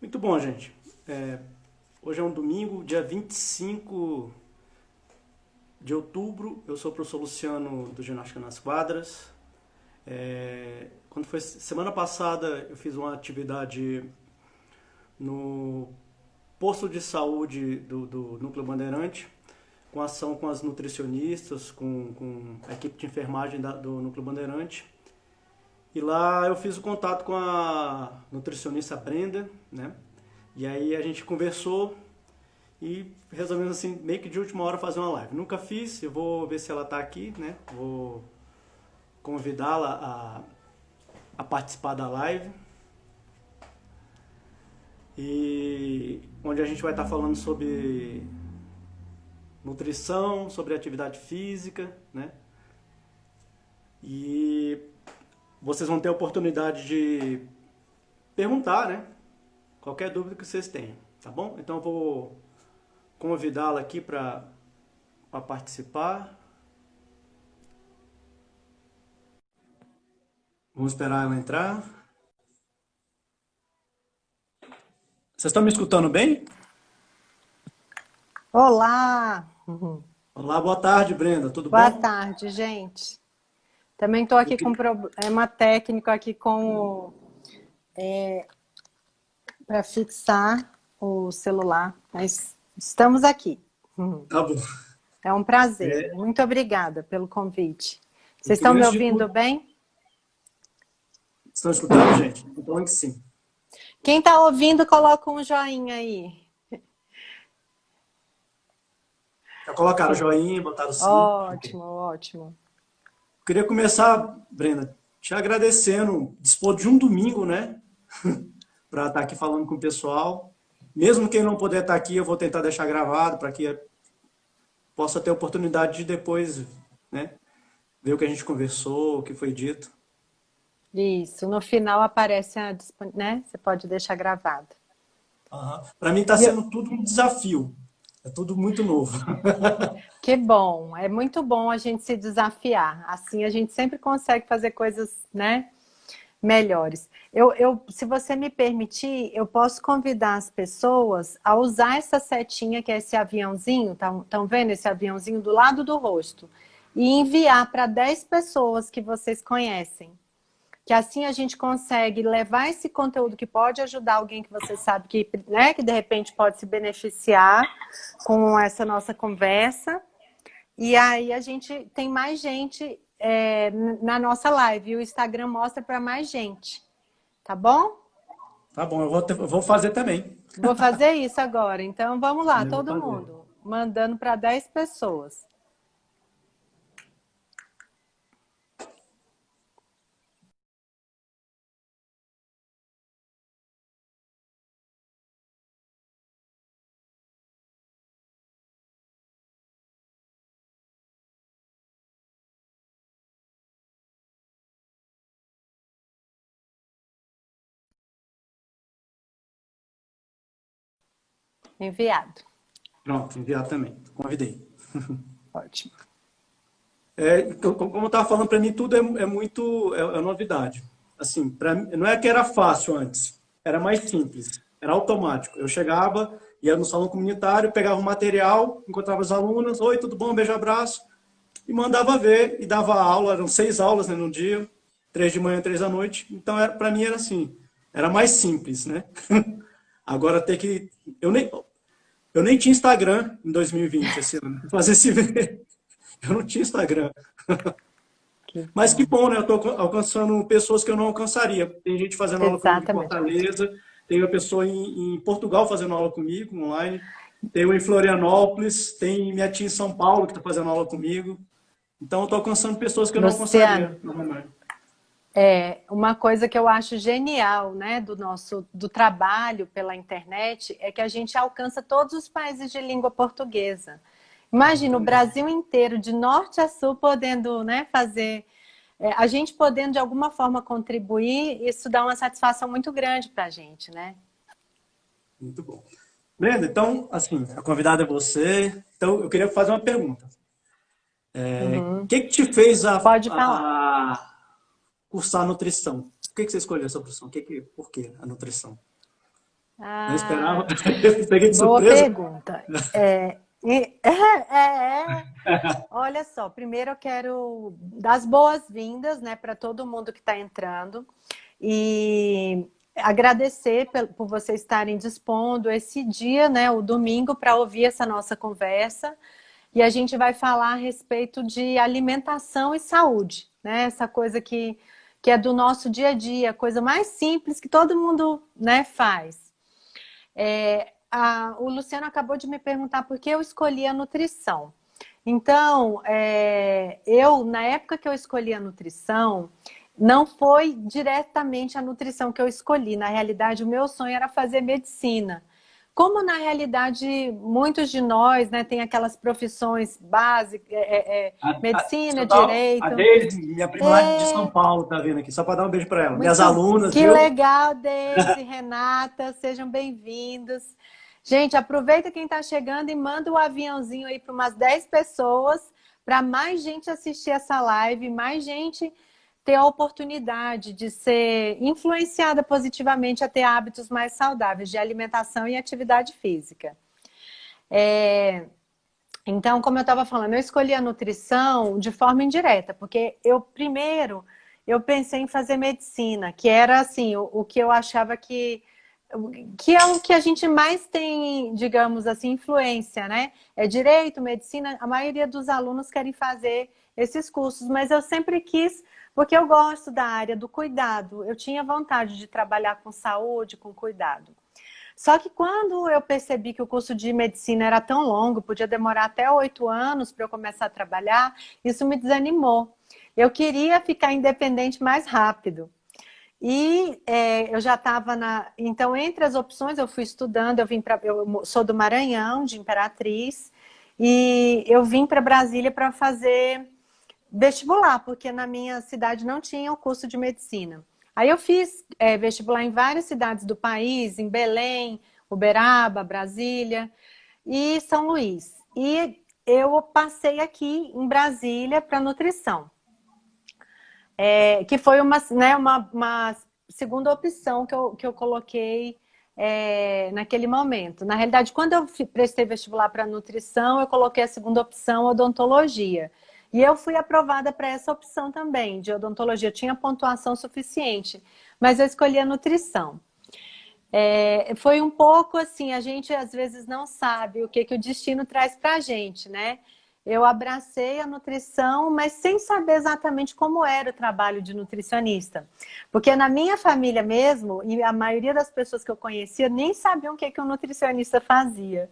Muito bom, gente. Hoje é um domingo, dia 25 de outubro. Eu sou o professor Luciano do Ginástica nas Quadras. Quando foi semana passada, eu fiz uma atividade no posto de saúde do Núcleo Bandeirante, com ação com as nutricionistas, com a equipe de enfermagem do Núcleo Bandeirante. E lá eu fiz o contato com a nutricionista Brenda, né? E aí a gente conversou e resolvemos assim, meio que de última hora fazer uma live. Nunca fiz, eu vou ver se ela está aqui, né? Vou convidá-la a participar da live. E onde a gente vai estar falando sobre nutrição, sobre atividade física, né? E vocês vão ter a oportunidade de perguntar, né? Qualquer dúvida que vocês tenham, tá bom? Então eu vou convidá-la aqui para participar. Vamos esperar ela entrar. Vocês estão me escutando bem? Olá! Olá, boa tarde, Brenda. Tudo Boa bom? tarde, gente. Também estou aqui com problema técnico aqui para fixar o celular, mas estamos aqui. Tá bom. É um prazer. É, Muito obrigada pelo convite. eu Vocês estão queria, me antes de ouvindo tudo... bem? Estão escutando, gente? Então, que sim. Quem está ouvindo, coloca um joinha aí. Já colocaram o joinha, botaram sim. Ok. Ótimo, ótimo. Queria começar, Brenda, te agradecendo, dispor de um domingo, né? Para estar aqui falando com o pessoal. Mesmo quem não puder estar aqui, eu vou tentar deixar gravado para que possa ter a oportunidade de depois, né, ver o que a gente conversou, o que foi dito. Isso, no final aparece né? Você pode deixar gravado. Para mim está E eu- sendo tudo um desafio. É tudo muito novo. Que bom, é muito bom a gente se desafiar. Assim a gente sempre consegue fazer coisas, né, melhores. Se você me permitir, eu posso convidar as pessoas a usar essa setinha, que é esse aviãozinho, estão vendo esse aviãozinho do lado do rosto? E enviar para 10 pessoas que vocês conhecem. Que assim a gente consegue levar esse conteúdo que pode ajudar alguém que você sabe que, né, que de repente pode se beneficiar com essa nossa conversa. E aí a gente tem mais gente na nossa live. E o Instagram mostra para mais gente. Tá bom? Tá bom, eu vou fazer também. Vou fazer isso agora. Então vamos lá, Eu vou todo fazer. mundo. Mandando para 10 pessoas. Enviado. Pronto, enviar também. Convidei. Ótimo. Como eu estava falando, para mim tudo é muito é novidade. Assim, não é que era fácil antes, era mais simples, era automático. Eu chegava, ia no salão comunitário, pegava o material, encontrava as alunas, oi, tudo bom, beijo, abraço, e mandava ver e dava aula. Eram 6 aulas, né, no dia, 3 de manhã, 3 da noite. Então, para mim era assim, era mais simples, né? Agora ter que eu nem tinha Instagram em 2020, esse ano. Fazer esse eu não tinha Instagram. Que Mas que bom. bom, né? Eu estou alcançando pessoas que eu não alcançaria. Tem gente fazendo aula comigo em Exatamente. Fortaleza, tem uma pessoa em Portugal fazendo aula comigo, online, tem uma em Florianópolis, tem minha tia em São Paulo que está fazendo aula comigo. Então, eu estou alcançando pessoas que eu não Luciano, alcançaria normalmente. uma coisa que eu acho genial, né, do trabalho pela internet é que a gente alcança todos os países de língua portuguesa. Imagina o Exatamente. Brasil inteiro, de norte a sul, podendo, né, fazer, a gente podendo de alguma forma contribuir, isso dá uma satisfação muito grande para a gente, né? Muito bom. Brenda, então, assim, a convidada é você. Então, eu queria fazer uma pergunta. O Uhum. que que te fez Pode falar. cursar nutrição? Por que que você escolheu essa profissão? Por que a nutrição? Não esperava. Ah, Peguei de boa surpresa. pergunta. Olha só, primeiro eu quero dar as boas-vindas, né, para todo mundo que está entrando e agradecer por vocês estarem dispondo esse dia, né, o domingo, para ouvir essa nossa conversa. E a gente vai falar a respeito de alimentação e saúde, né? Essa coisa que é do nosso dia a dia, a coisa mais simples que todo mundo, né, faz. O Luciano acabou de me perguntar por que eu escolhi a nutrição. Então, na época que eu escolhi a nutrição, não foi diretamente a nutrição que eu escolhi. Na realidade, o meu sonho era fazer medicina. Como, na realidade, muitos de nós, né, tem aquelas profissões básicas, Deixa medicina, eu dar a direito. Deise, minha prima lá de São É, Paulo, tá vindo aqui, só para dar um beijo para ela. Minhas muito, alunas, que viu? legal, Deise, Renata, sejam bem-vindos. Gente, aproveita quem está chegando e manda o aviãozinho aí para umas 10 pessoas, para mais gente assistir essa live, mais gente ter a oportunidade de ser influenciada positivamente a ter hábitos mais saudáveis de alimentação e atividade física. Então, como eu estava falando, eu escolhi a nutrição de forma indireta, porque eu pensei em fazer medicina, que era assim, o que eu achava que é o que a gente mais tem, digamos assim, influência, né? É direito, medicina, a maioria dos alunos querem fazer esses cursos, mas eu sempre quis, porque eu gosto da área do cuidado, eu tinha vontade de trabalhar com saúde, com cuidado. Só que quando eu percebi que o curso de medicina era tão longo, podia demorar até 8 anos para eu começar a trabalhar, isso me desanimou. Eu queria ficar independente mais rápido. E eu já estava na. Então, entre as opções, eu fui estudando. Eu sou do Maranhão, de Imperatriz, e eu vim para Brasília para fazer vestibular, porque na minha cidade não tinha o curso de medicina. Aí eu fiz vestibular em várias cidades do país, em Belém, Uberaba, Brasília e São Luís. E eu passei aqui em Brasília para nutrição. Que foi uma segunda opção que eu coloquei naquele momento. Na realidade, quando eu prestei vestibular para nutrição, eu coloquei a segunda opção, odontologia. E eu fui aprovada para essa opção também, de odontologia. Eu tinha pontuação suficiente, mas eu escolhi a nutrição. Foi um pouco assim, a gente às vezes não sabe o que o destino traz para a gente, né? Eu abracei a nutrição, mas sem saber exatamente como era o trabalho de nutricionista. Porque na minha família mesmo, e a maioria das pessoas que eu conhecia, nem sabiam o que um nutricionista fazia.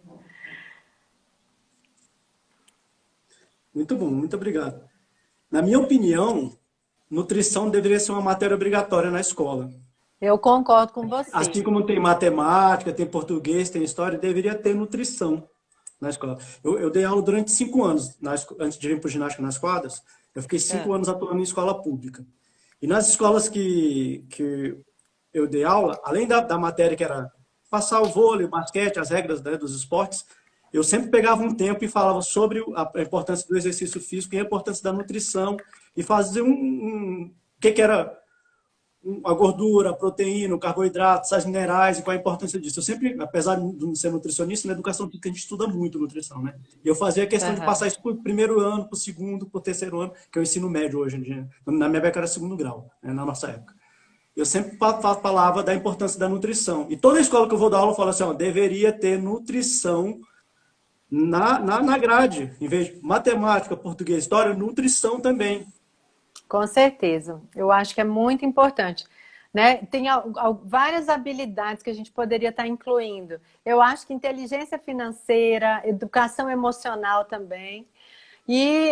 Muito bom, muito obrigado. Na minha opinião, nutrição deveria ser uma matéria obrigatória na escola. Eu concordo com Assim você. como tem matemática, tem português, tem história, deveria ter nutrição na escola. Eu dei aula durante 5 anos, antes de vir para o ginástica nas quadras, eu fiquei 5 anos atuando em escola pública. E nas escolas que eu dei aula, além da matéria que era passar o vôlei, o basquete, as regras, né, dos esportes, eu sempre pegava um tempo e falava sobre a importância do exercício físico e a importância da nutrição e fazia o que era a gordura, a proteína, o carboidrato, sais minerais e qual a importância disso. Eu sempre, apesar de não ser nutricionista, na educação física a gente estuda muito nutrição, né? E eu fazia questão de passar isso para o primeiro ano, para o segundo, para o terceiro ano, que é o ensino médio hoje em dia. Na minha época era segundo grau, né, na nossa época. Eu sempre falava da importância da nutrição. E toda escola que eu vou dar aula, eu falo assim, ó, deveria ter nutrição na grade. Em vez de matemática, português, história, nutrição também. Com certeza. Eu acho que é muito importante. Né? Tem várias habilidades que a gente poderia estar incluindo. Eu acho que inteligência financeira, educação emocional também. E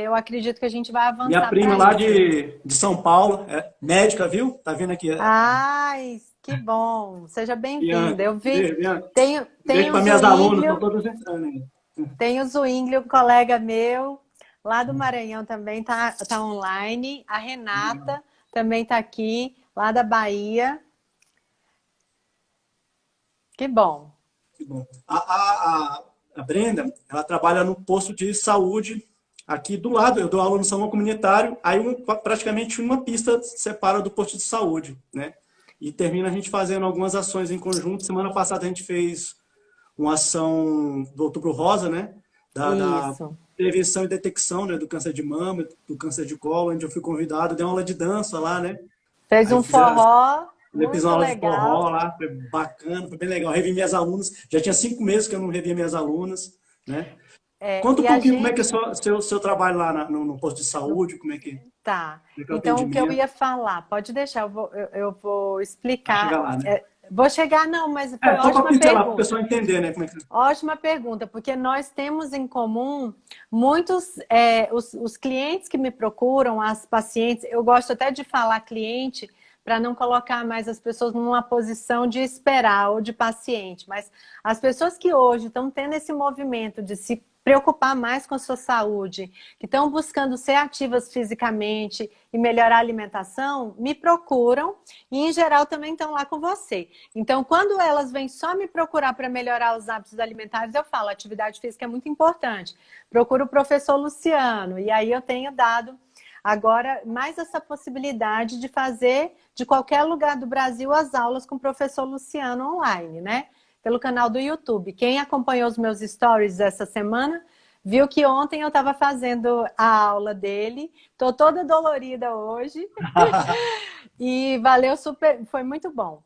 eu acredito que a gente vai Minha avançar prima para lá isso. de São Paulo, médica, viu? Tá vendo aqui? Ai, que bom! Seja bem-vinda. Bianca. Eu vi, Bianca. tem Beijo o para minhas alunas, estão Zuílio, todas entrando aí. um colega meu, lá do Maranhão também tá online. A Renata também está aqui, lá da Bahia. Que bom. Que bom. A Brenda, ela trabalha no posto de saúde aqui do lado. Eu dou aula no salão comunitário, aí praticamente uma pista separa do posto de saúde, né? e termina a gente fazendo algumas ações em conjunto. Semana passada a gente fez uma ação do Outubro Rosa, né? Da Isso. prevenção e detecção, né? Do câncer de mama, do câncer de colo, onde eu fui convidado, dei uma aula de dança lá, né? Fez Aí um fizeram, forró eu fiz uma muito aula de legal. forró lá, foi bacana, foi bem legal. Revi minhas alunas, já tinha 5 meses que eu não revia minhas alunas, né? Conta um E a pouquinho como é que é gente. seu trabalho lá no posto de no- saúde, Tá. como é que é o Então, o que eu atendimento. ia falar, pode deixar, eu vou Vai chegar explicar. lá, né? Vou chegar, não, mas foi Só para ótima pincelar, para o pergunta. pessoal entender, né? Como é que... Ótima pergunta, porque nós temos em comum muitos, os clientes que me procuram, as pacientes, eu gosto até de falar cliente, para não colocar mais as pessoas numa posição de esperar ou de paciente, mas as pessoas que hoje estão tendo esse movimento de se preocupar mais com a sua saúde, que estão buscando ser ativas fisicamente e melhorar a alimentação, me procuram e, em geral, também estão lá com você. Então, quando elas vêm só me procurar para melhorar os hábitos alimentares, eu falo, atividade física é muito importante. Procuro o professor Luciano, e aí eu tenho dado agora mais essa possibilidade de fazer de qualquer lugar do Brasil as aulas com o professor Luciano online, né? Pelo canal do YouTube. Quem acompanhou os meus stories essa semana viu que ontem eu estava fazendo a aula dele. Estou toda dolorida hoje. E valeu super, foi muito bom.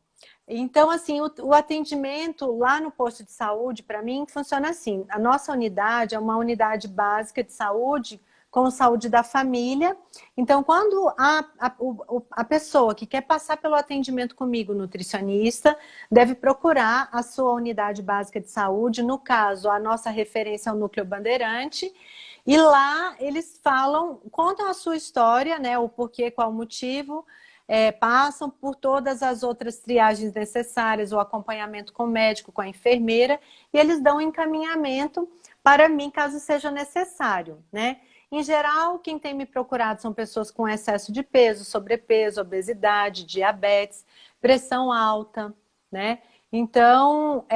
Então, assim, o atendimento lá no posto de saúde, para mim, funciona assim. A nossa unidade é uma unidade básica de saúde com saúde da família. Então, quando a pessoa que quer passar pelo atendimento comigo, nutricionista, deve procurar a sua unidade básica de saúde. No caso, a nossa referência é o Núcleo Bandeirante. E lá eles falam, contam a sua história, né? O porquê, qual o motivo, passam por todas as outras triagens necessárias, o acompanhamento com o médico, com a enfermeira, e eles dão um encaminhamento para mim, caso seja necessário, né? Em geral, quem tem me procurado são pessoas com excesso de peso, sobrepeso, obesidade, diabetes, pressão alta, né? Então,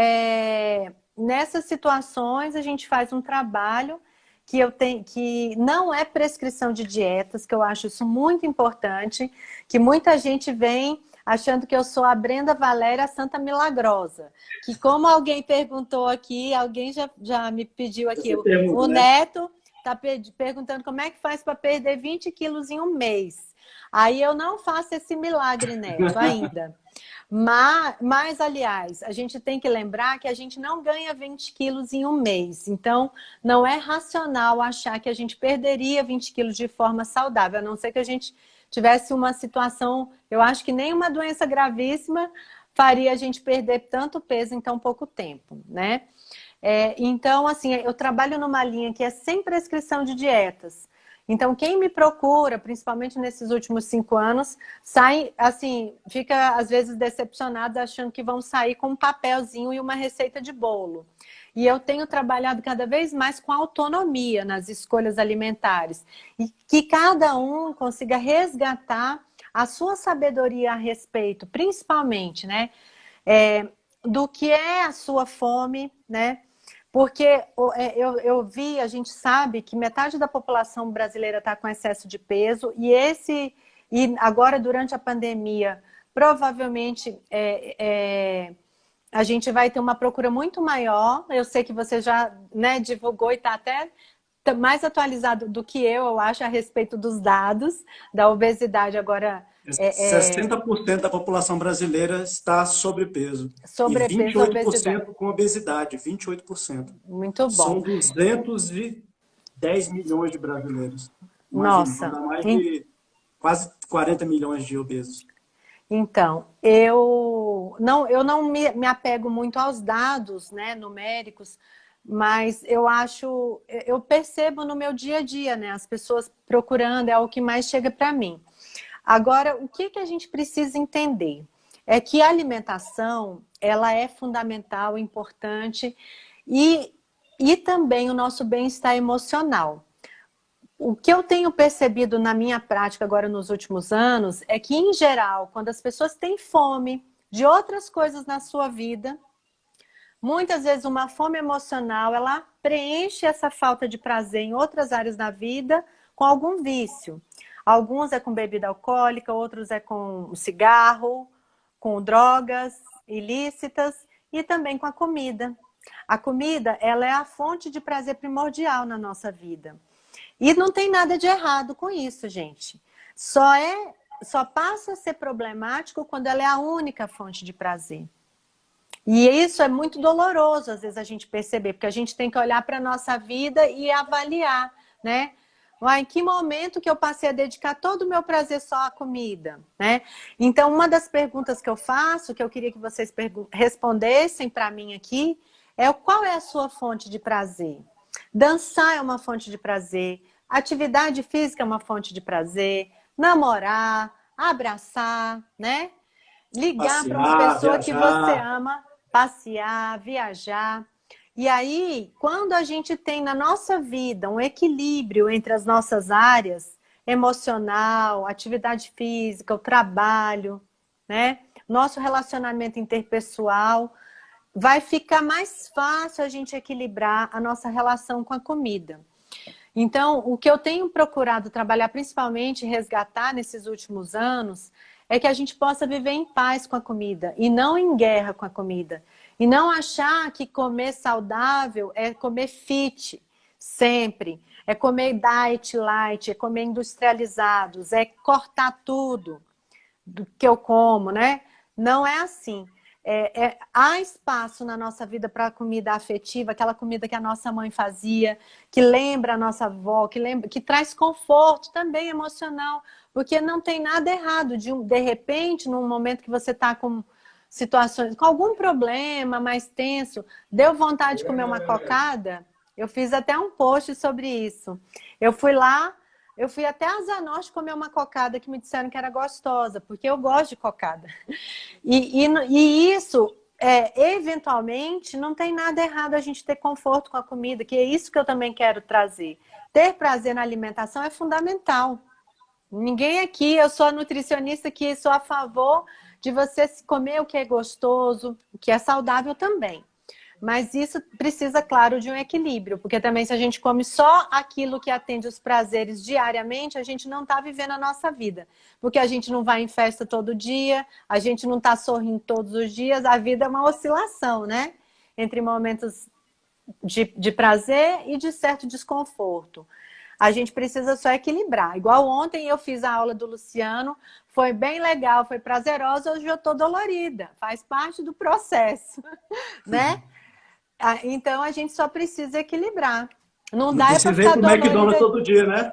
nessas situações, a gente faz um trabalho que eu tenho, que não é prescrição de dietas, que eu acho isso muito importante, que muita gente vem achando que eu sou a Brenda Valéria Santa Milagrosa, que como alguém perguntou aqui, alguém já me pediu aqui, Essa pergunta, o né? Neto está perguntando como é que faz para perder 20 quilos em um mês. Aí eu não faço esse milagre, Neto, ainda. Aliás, a gente tem que lembrar que a gente não ganha 20 quilos em um mês. Então, não é racional achar que a gente perderia 20 quilos de forma saudável, a não ser que a gente tivesse uma situação, eu acho que nenhuma doença gravíssima faria a gente perder tanto peso em tão pouco tempo, né? Então, assim, eu trabalho numa linha que é sem prescrição de dietas. Então, quem me procura, principalmente nesses últimos 5 anos, sai, assim, fica às vezes decepcionado achando que vão sair com um papelzinho e uma receita de bolo. E eu tenho trabalhado cada vez mais com autonomia nas escolhas alimentares. E que cada um consiga resgatar a sua sabedoria a respeito, principalmente, né? Do que é a sua fome, né? Porque eu vi, a gente sabe que metade da população brasileira está com excesso de peso e agora durante a pandemia, provavelmente a gente vai ter uma procura muito maior. Eu sei que você já, né, divulgou e está até mais atualizado do que eu acho, a respeito dos dados da obesidade agora. 60% da população brasileira está sobrepeso e Sobrepeso e obesidade. 28% com obesidade, 28%. Muito bom. São 210 milhões de brasileiros. Imagina, vão Nossa. dar mais de quase 40 milhões de obesos. Então, eu não me apego muito aos dados, né, numéricos, mas eu percebo no meu dia a dia, né, as pessoas procurando, é o que mais chega para mim. Agora, o que a gente precisa entender? É que a alimentação, ela é fundamental, importante, e também o nosso bem-estar emocional. O que eu tenho percebido na minha prática agora nos últimos anos é que, em geral, quando as pessoas têm fome de outras coisas na sua vida, muitas vezes uma fome emocional, ela preenche essa falta de prazer em outras áreas da vida com algum vício. Alguns é com bebida alcoólica, outros é com cigarro, com drogas ilícitas e também com a comida. A comida, ela é a fonte de prazer primordial na nossa vida. E não tem nada de errado com isso, gente. Só passa a ser problemático quando ela é a única fonte de prazer. E isso é muito doloroso, às vezes, a gente perceber, porque a gente tem que olhar para a nossa vida e avaliar, né? Em que momento que eu passei a dedicar todo o meu prazer só à comida, né? Então, uma das perguntas que eu faço, que eu queria que vocês respondessem para mim aqui, é qual é a sua fonte de prazer? Dançar é uma fonte de prazer, atividade física é uma fonte de prazer, namorar, abraçar, né? Ligar para uma Passear, pessoa que você viajar. ama, passear, viajar. E aí, quando a gente tem na nossa vida um equilíbrio entre as nossas áreas, emocional, atividade física, o trabalho, né? Nosso relacionamento interpessoal, vai ficar mais fácil a gente equilibrar a nossa relação com a comida. Então, o que eu tenho procurado trabalhar, principalmente resgatar nesses últimos anos, é que a gente possa viver em paz com a comida e não em guerra com a comida. E não achar que comer saudável é comer fit, sempre. É comer diet light, é comer industrializados, é cortar tudo do que eu como, né? Não é assim. Há espaço na nossa vida para a comida afetiva, aquela comida que a nossa mãe fazia, que lembra a nossa avó, que traz conforto também emocional, porque não tem nada errado de repente, num momento que você está com situações, com algum problema mais tenso, deu vontade de comer uma cocada, eu fiz até um post sobre isso. Eu fui até a Asa Norte comer uma cocada que me disseram que era gostosa, porque eu gosto de cocada. E isso, eventualmente, não tem nada errado a gente ter conforto com a comida, que é isso que eu também quero trazer. Ter prazer na alimentação é fundamental. Ninguém aqui, eu sou a nutricionista que sou a favor de você comer o que é gostoso, o que é saudável também. Mas isso precisa, claro, de um equilíbrio, porque também se a gente come só aquilo que atende os prazeres diariamente, a gente não está vivendo a nossa vida. Porque a gente não vai em festa todo dia, a gente não está sorrindo todos os dias, a vida é uma oscilação, né? Entre momentos de prazer e de certo desconforto. A gente precisa só equilibrar. Igual ontem eu fiz a aula do Luciano, foi bem legal, foi prazerosa, hoje eu estou dolorida, faz parte do processo, né? Então a gente só precisa equilibrar. Não Não dá para precisa ir ficar pro McDonald's dolorida. todo dia, né?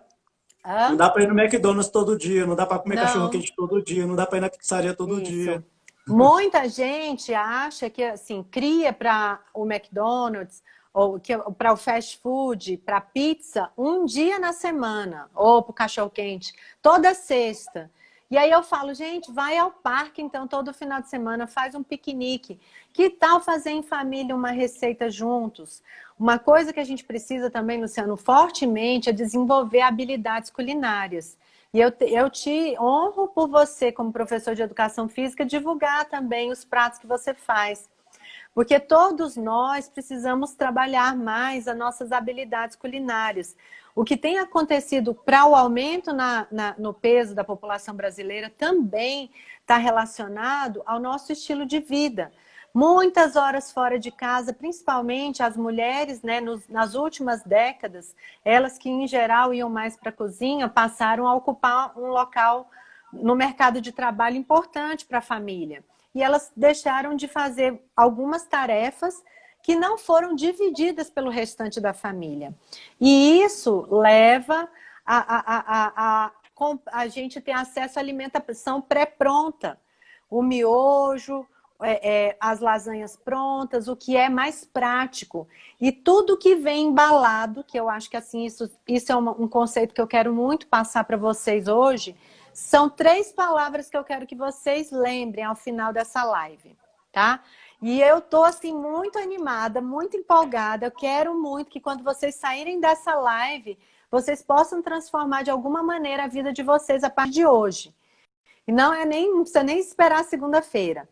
Não Hã? dá para ir no McDonald's todo dia, não dá para comer cachorro Não, quente todo dia, não dá para ir na pizzaria todo dia. isso. Muita gente acha que assim cria para o McDonald's ou para o fast food, para pizza, um dia na semana, ou para o cachorro quente, toda sexta. E aí eu falo, gente, vai ao parque então todo final de semana, faz um piquenique. Que tal fazer em família uma receita juntos? Uma coisa que a gente precisa também, Luciano, fortemente é desenvolver habilidades culinárias. E eu te honro por você, como professor de educação física, divulgar também os pratos que você faz. Porque todos nós precisamos trabalhar mais as nossas habilidades culinárias. O que tem acontecido para o aumento no peso da população brasileira também está relacionado ao nosso estilo de vida. Muitas horas fora de casa, principalmente as mulheres, né, nas últimas décadas, elas que em geral iam mais para a cozinha, passaram a ocupar um local no mercado de trabalho importante para a família. E elas deixaram de fazer algumas tarefas que não foram divididas pelo restante da família. E isso leva a gente ter acesso à alimentação pré-pronta. O miojo, as lasanhas prontas, o que é mais prático. E tudo que vem embalado, que eu acho que assim isso é um conceito que eu quero muito passar para vocês hoje, são 3 palavras que eu quero que vocês lembrem ao final dessa live, tá? E eu tô assim muito animada, muito empolgada. Eu quero muito que quando vocês saírem dessa live, vocês possam transformar de alguma maneira a vida de vocês a partir de hoje. E não precisa nem esperar segunda-feira.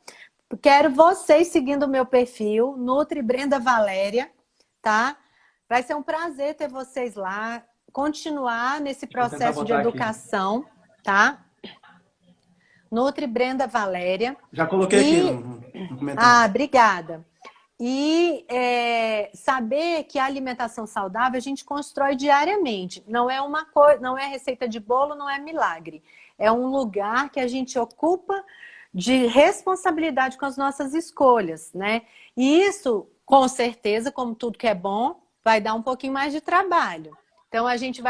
Quero vocês seguindo o meu perfil, Nutri Brenda Valéria, tá? Vai ser um prazer ter vocês lá, continuar nesse Vou tentar processo de botar aqui. educação, tá? Nutri Brenda Valéria. Já coloquei aqui no comentário. Ah, obrigada. E saber que a alimentação saudável a gente constrói diariamente. Não é uma coisa, não é receita de bolo, não é milagre. É um lugar que a gente ocupa de responsabilidade com as nossas escolhas, né? E isso, com certeza, como tudo que é bom, vai dar um pouquinho mais de trabalho. Então a gente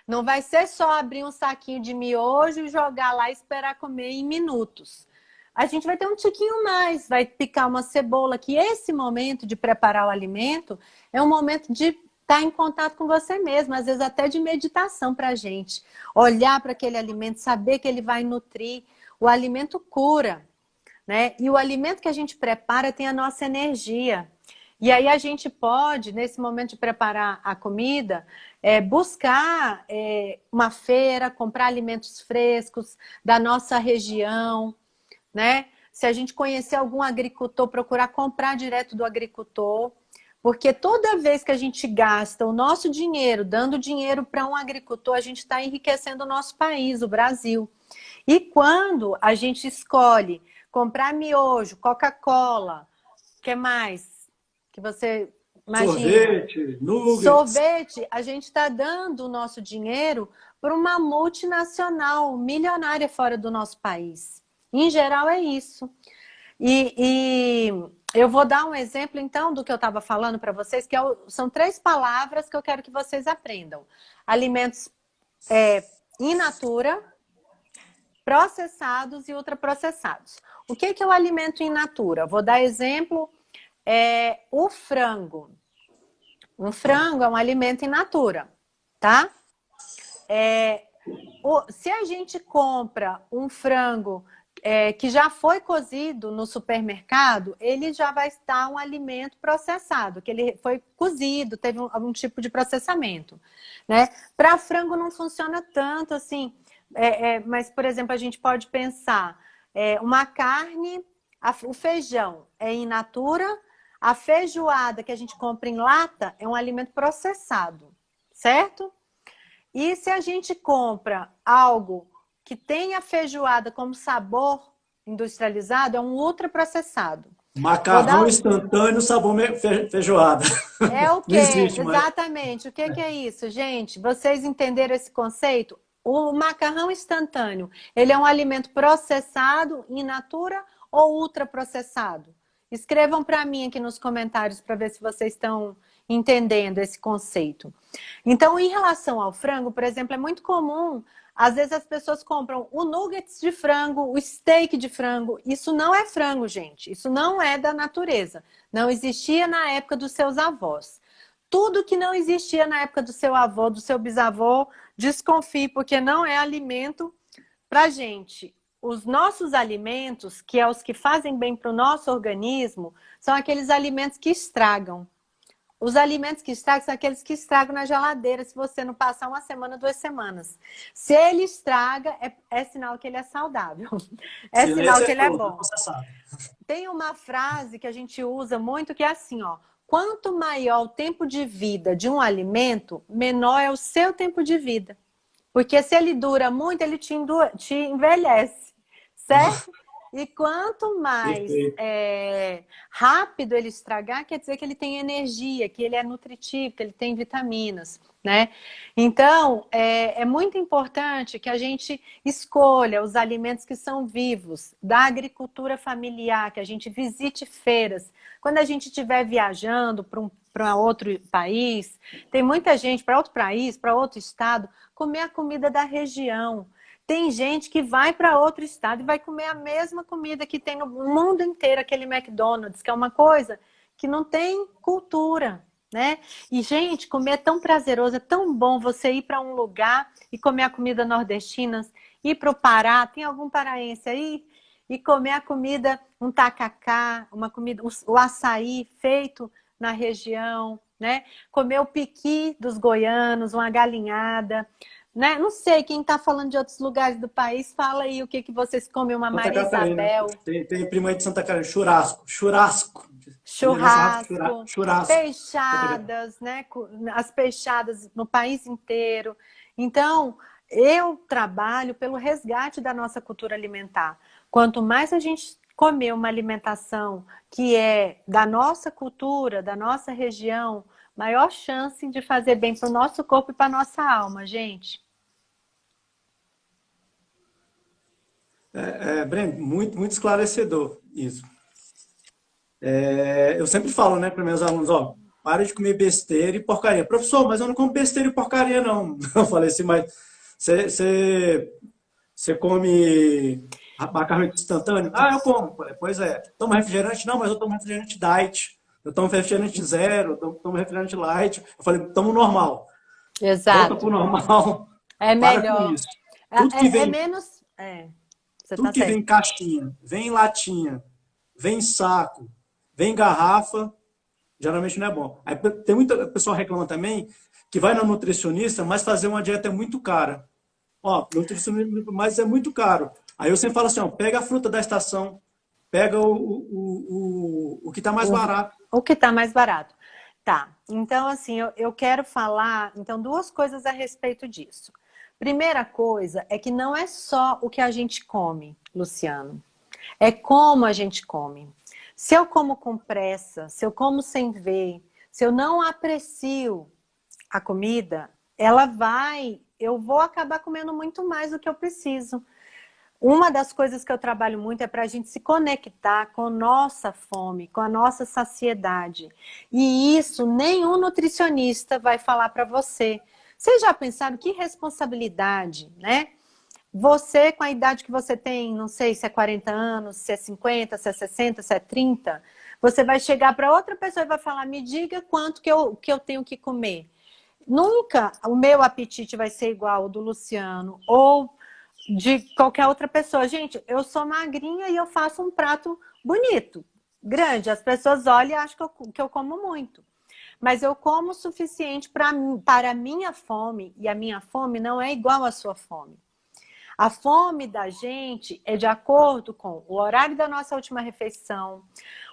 não vai ser só abrir um saquinho de miojo e jogar lá e esperar comer em minutos. A gente vai ter um tiquinho mais, vai picar uma cebola, que esse momento de preparar o alimento é um momento de estar em contato com você mesmo, às vezes até de meditação para a gente. Olhar para aquele alimento, saber que ele vai nutrir. O alimento cura, né? E o alimento que a gente prepara tem a nossa energia. E aí a gente pode, nesse momento de preparar a comida, buscar uma feira, comprar alimentos frescos da nossa região, né? Se a gente conhecer algum agricultor, procurar comprar direto do agricultor, porque toda vez que a gente gasta o nosso dinheiro, dando dinheiro para um agricultor, a gente está enriquecendo o nosso país, o Brasil. E quando a gente escolhe comprar miojo, Coca-Cola, o que mais que você imagina? Sorvete, nuggets. Sorvete, a gente está dando o nosso dinheiro para uma multinacional milionária fora do nosso país. Em geral é isso. E eu vou dar um exemplo, então, do que eu estava falando para vocês, que são 3 palavras que eu quero que vocês aprendam. Alimentos in natura, processados e ultraprocessados. O que é o alimento in natura? Vou dar exemplo, o frango. Um frango é um alimento in natura, tá? Se a gente compra um frango que já foi cozido no supermercado, ele já vai estar um alimento processado, que ele foi cozido, teve algum tipo de processamento, né? Para frango não funciona tanto assim, mas, por exemplo, a gente pode pensar uma carne, o feijão é in natura, a feijoada que a gente compra em lata é um alimento processado, certo? E se a gente compra algo que tem a feijoada como sabor industrializado, é um ultraprocessado. Macarrão instantâneo, sabor feijoada. É o quê? Não existe mais. Exatamente. O que é isso, gente? Vocês entenderam esse conceito? O macarrão instantâneo, ele é um alimento processado in natura ou ultraprocessado? Escrevam para mim aqui nos comentários para ver se vocês estão entendendo esse conceito. Então, em relação ao frango, por exemplo, é muito comum, às vezes as pessoas compram o nuggets de frango, o steak de frango. Isso não é frango, gente. Isso não é da natureza. Não existia na época dos seus avós. Tudo que não existia na época do seu avô, do seu bisavô, desconfie, porque não é alimento para gente. Os nossos alimentos, que é os que fazem bem para o nosso organismo, são aqueles alimentos que estragam. Os alimentos que estragam são aqueles que estragam na geladeira, se você não passar 1 semana, 2 semanas. Se ele estraga, é sinal que ele é saudável. É sinal que ele é bom. Tem uma frase que a gente usa muito que é assim, ó. Quanto maior o tempo de vida de um alimento, menor é o seu tempo de vida. Porque se ele dura muito, ele te envelhece, certo? E quanto mais rápido ele estragar, quer dizer que ele tem energia, que ele é nutritivo, que ele tem vitaminas, né? Então, é muito importante que a gente escolha os alimentos que são vivos, da agricultura familiar, que a gente visite feiras. Quando a gente estiver viajando para outro país, tem muita gente para outro país, para outro estado, comer a comida da região. Tem gente que vai para outro estado e vai comer a mesma comida que tem no mundo inteiro, aquele McDonald's, que é uma coisa que não tem cultura, né? E, gente, comer é tão prazeroso, é tão bom você ir para um lugar e comer a comida nordestina, ir para o Pará, tem algum paraense aí? E comer a comida, um tacacá, uma comida, o açaí feito na região, né? Comer o piqui dos goianos, uma galinhada, né? Não sei, quem está falando de outros lugares do país, fala aí o que vocês comem, uma Santa Maria Catarina. Isabel. Tem prima aí de Santa Catarina, churrasco. Churrasco, peixadas, né? As peixadas no país inteiro. Então, eu trabalho pelo resgate da nossa cultura alimentar. Quanto mais a gente comer uma alimentação que é da nossa cultura, da nossa região, maior chance de fazer bem para o nosso corpo e para a nossa alma, gente. Breno, muito esclarecedor isso. Eu sempre falo, né, para meus alunos, ó, para de comer besteira e porcaria. Professor, mas eu não como besteira e porcaria, não. Eu falei assim, mas você come macarrão instantâneo? Ah, eu como. Eu falei, pois é. Toma refrigerante? Não, mas eu tomo refrigerante diet. Eu tomo refrigerante zero, eu tomo refrigerante light. Eu falei, tomo normal. Volta pro Exato. normal. É Para com melhor. isso. Tudo que É vem, menos. Você tudo tá que vem em certo. caixinha, vem em latinha, vem em saco, vem em garrafa, geralmente não é bom. Aí tem muita pessoa reclama também que vai na nutricionista, mas fazer uma dieta é muito cara. Ó, nutricionista, mas é muito caro. Aí eu sempre falo assim, ó, pega a fruta da estação, pega o que está mais O, barato. o que está mais barato. Tá. Então, assim, eu quero falar, então, duas coisas a respeito disso. Primeira coisa é que não é só o que a gente come, Luciano. É como a gente come. Se eu como com pressa, se eu como sem ver, se eu não aprecio a comida, eu vou acabar comendo muito mais do que eu preciso. Uma das coisas que eu trabalho muito é para a gente se conectar com nossa fome, com a nossa saciedade. E isso nenhum nutricionista vai falar para você. Vocês já pensaram que responsabilidade, né? Você, com a idade que você tem, não sei se é 40 anos, se é 50, se é 60, se é 30, você vai chegar para outra pessoa e vai falar: me diga quanto que eu tenho que comer. Nunca o meu apetite vai ser igual ao do Luciano ou de qualquer outra pessoa. Gente, eu sou magrinha e eu faço um prato bonito, grande. As pessoas olham e acham que eu como muito. Mas eu como o suficiente para a minha fome, e a minha fome não é igual à sua fome. A fome da gente é de acordo com o horário da nossa última refeição,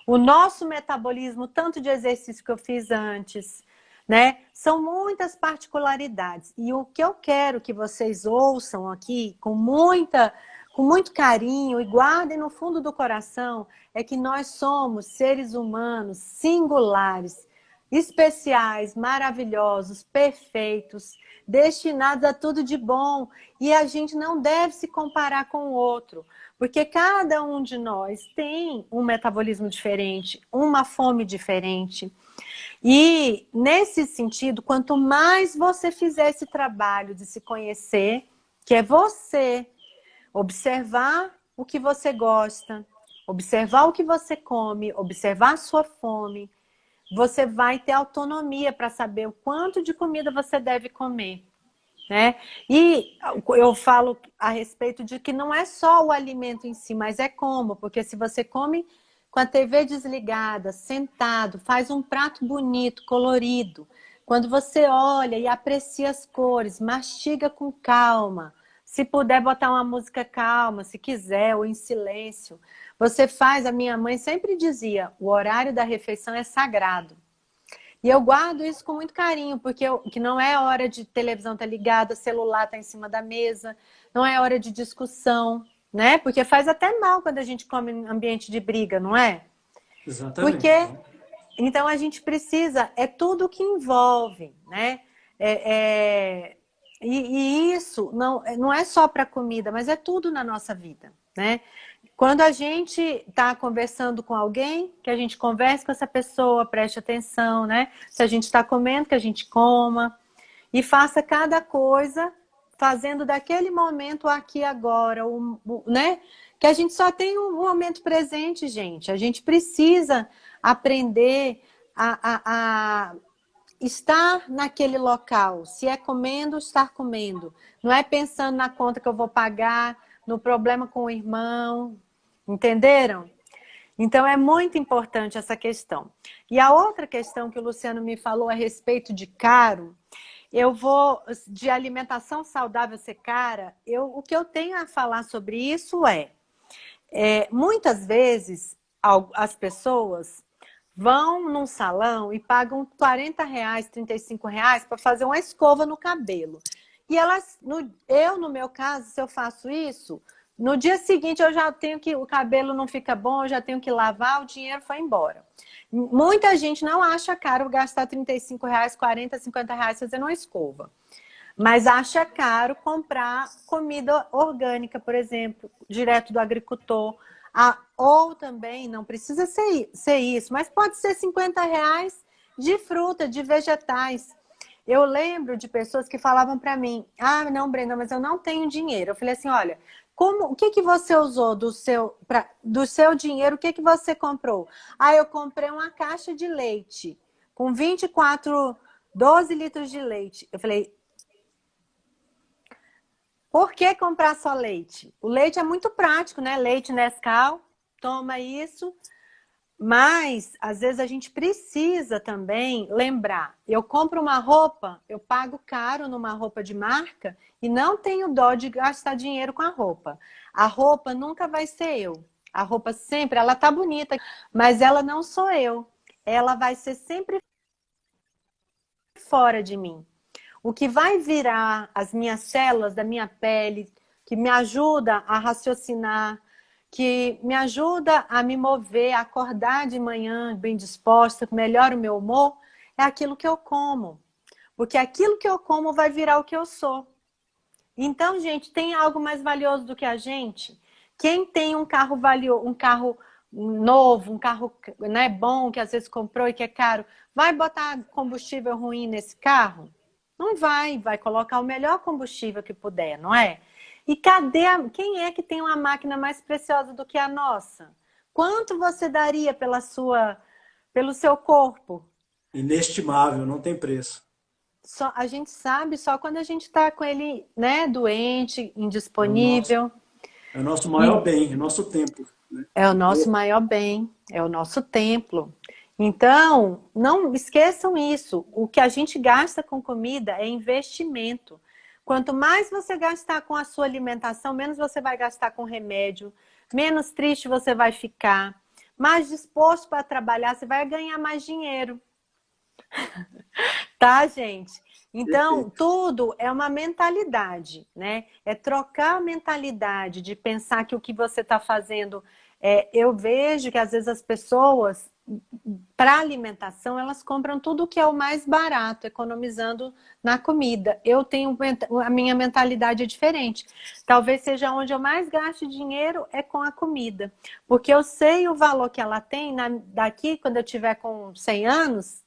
o nosso metabolismo, tanto de exercício que eu fiz antes, né? São muitas particularidades. E o que eu quero que vocês ouçam aqui com muito carinho e guardem no fundo do coração é que nós somos seres humanos singulares, especiais, maravilhosos, perfeitos, destinados a tudo de bom. E a gente não deve se comparar com o outro, porque cada um de nós tem um metabolismo diferente, uma fome diferente. E, nesse sentido, quanto mais você fizer esse trabalho de se conhecer, que é você observar o que você gosta, observar o que você come, observar a sua fome, você vai ter autonomia para saber o quanto de comida você deve comer, né? E eu falo a respeito de que não é só o alimento em si, mas é como, porque se você come com a TV desligada, sentado, faz um prato bonito, colorido, quando você olha e aprecia as cores, mastiga com calma, se puder botar uma música calma, se quiser, ou em silêncio, você faz, a minha mãe sempre dizia, o horário da refeição é sagrado. E eu guardo isso com muito carinho, porque que não é hora de televisão estar ligada, celular estar em cima da mesa, não é hora de discussão, né? Porque faz até mal quando a gente come em ambiente de briga, não é? Porque Exatamente. então a gente precisa, é tudo que envolve, né? E isso não é só para comida, mas é tudo na nossa vida, né? Quando a gente está conversando com alguém, que a gente converse com essa pessoa, preste atenção, né? Se a gente está comendo, que a gente coma. E faça cada coisa fazendo daquele momento aqui agora, né? Que a gente só tem um momento presente, gente. A gente precisa aprender a estar naquele local. Se é comendo, estar comendo. Não é pensando na conta que eu vou pagar, no problema com o irmão. Entenderam? Então, é muito importante essa questão. E a outra questão que o Luciano me falou a respeito de caro, de alimentação saudável ser cara, o que eu tenho a falar sobre isso muitas vezes as pessoas vão num salão e pagam R$ 40, R$ 35 para fazer uma escova no cabelo. E elas, no meu caso, se eu faço isso, no dia seguinte eu já tenho que, o cabelo não fica bom, eu já tenho que lavar, o dinheiro foi embora. Muita gente não acha caro gastar R$ 35, 40, R$ 50 fazendo uma escova. Mas acha caro comprar comida orgânica, por exemplo, direto do agricultor. Ou também, não precisa ser isso, mas pode ser R$ 50 de fruta, de vegetais. Eu lembro de pessoas que falavam para mim, ah, não, Brenda, mas eu não tenho dinheiro. Eu falei assim, olha, o que, que você usou do seu dinheiro, o que, que você comprou? Ah, eu comprei uma caixa de leite com 12 litros de leite. Eu falei, por que comprar só leite? O leite é muito prático, né? Leite Nescau, toma isso. Mas, às vezes, a gente precisa também lembrar. Eu compro uma roupa, eu pago caro numa roupa de marca e não tenho dó de gastar dinheiro com a roupa. A roupa nunca vai ser eu. A roupa sempre, ela tá bonita, mas ela não sou eu. Ela vai ser sempre fora de mim. O que vai virar as minhas células da minha pele, que me ajuda a raciocinar, que me ajuda a me mover, a acordar de manhã bem disposta, que melhora o meu humor, é aquilo que eu como. Porque aquilo que eu como vai virar o que eu sou. Então, gente, tem algo mais valioso do que a gente? Quem tem um carro valioso, um carro novo, um carro, né, bom, que às vezes comprou e que é caro, vai botar combustível ruim nesse carro? Não vai colocar o melhor combustível que puder, não é? E quem é que tem uma máquina mais preciosa do que a nossa? Quanto você daria pelo seu corpo? Inestimável, não tem preço. A gente sabe só quando a gente está com ele, né, doente, É o nosso, indisponível. é o nosso E maior bem, é o nosso tempo, né? é o nosso maior bem, é o nosso templo. Então, não esqueçam isso. O que a gente gasta com comida é investimento. Quanto mais você gastar com a sua alimentação, menos você vai gastar com remédio, menos triste você vai ficar, mais disposto para trabalhar, você vai ganhar mais dinheiro. Tá, gente? Então, Perfeito. tudo é uma mentalidade, né? É trocar a mentalidade de pensar que o que você está fazendo. Eu vejo que às vezes as pessoas, para alimentação, elas compram tudo que é o mais barato, economizando na comida. A minha mentalidade é diferente. Talvez seja onde eu mais gasto dinheiro é com a comida. Porque eu sei o valor que ela tem daqui, quando eu tiver com 100 anos.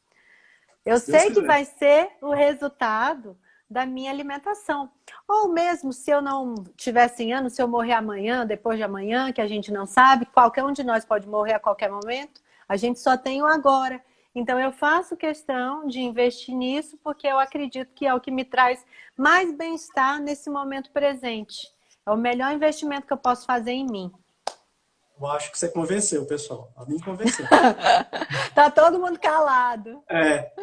Eu Se Deus sei que quiser. vai ser o resultado da minha alimentação. Ou mesmo se eu não tiver 100 anos, se eu morrer amanhã, depois de amanhã, que a gente não sabe, qualquer um de nós pode morrer a qualquer momento, a gente só tem o agora. Então eu faço questão de investir nisso porque eu acredito que é o que me traz mais bem-estar nesse momento presente. É o melhor investimento que eu posso fazer em mim. Eu acho que você convenceu, pessoal. A mim convenceu. Tá todo mundo calado.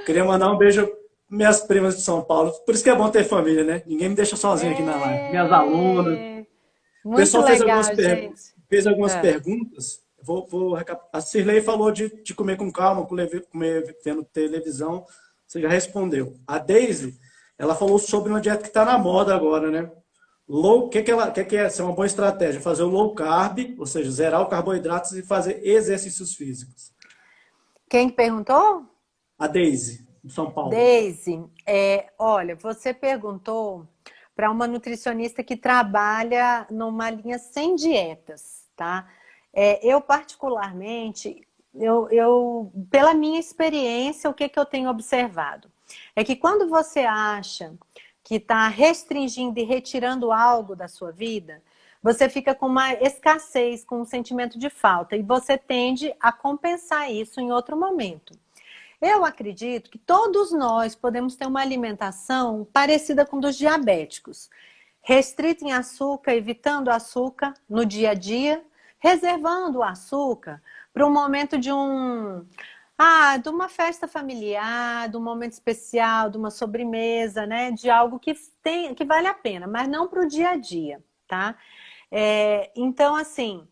Queria mandar um beijo às minhas primas de São Paulo. Por isso que é bom ter família, né? Ninguém me deixa sozinho aqui na live. Minhas alunas. O Muito pessoal fez legal, gente. fez algumas É. perguntas. A Cirlei falou de comer com calma, comer vendo televisão. Você já respondeu. A Daisy, ela falou sobre uma dieta que está na moda agora, né? O que é ser uma boa estratégia? Fazer o low carb, ou seja, zerar os carboidratos e fazer exercícios físicos. Quem perguntou? A Daisy, de São Paulo. Daisy, olha, você perguntou para uma nutricionista que trabalha numa linha sem dietas, tá? Eu particularmente, pela minha experiência, o que eu tenho observado? É que quando você acha que está restringindo e retirando algo da sua vida, você fica com uma escassez, com um sentimento de falta, e você tende a compensar isso em outro momento. Eu acredito que todos nós podemos ter uma alimentação parecida com dos diabéticos. Restrita em açúcar, evitando açúcar no dia a dia, reservando o açúcar para um momento de uma festa familiar, de um momento especial, de uma sobremesa, né? De algo que vale a pena, mas não para o dia a dia, tá? Então, assim,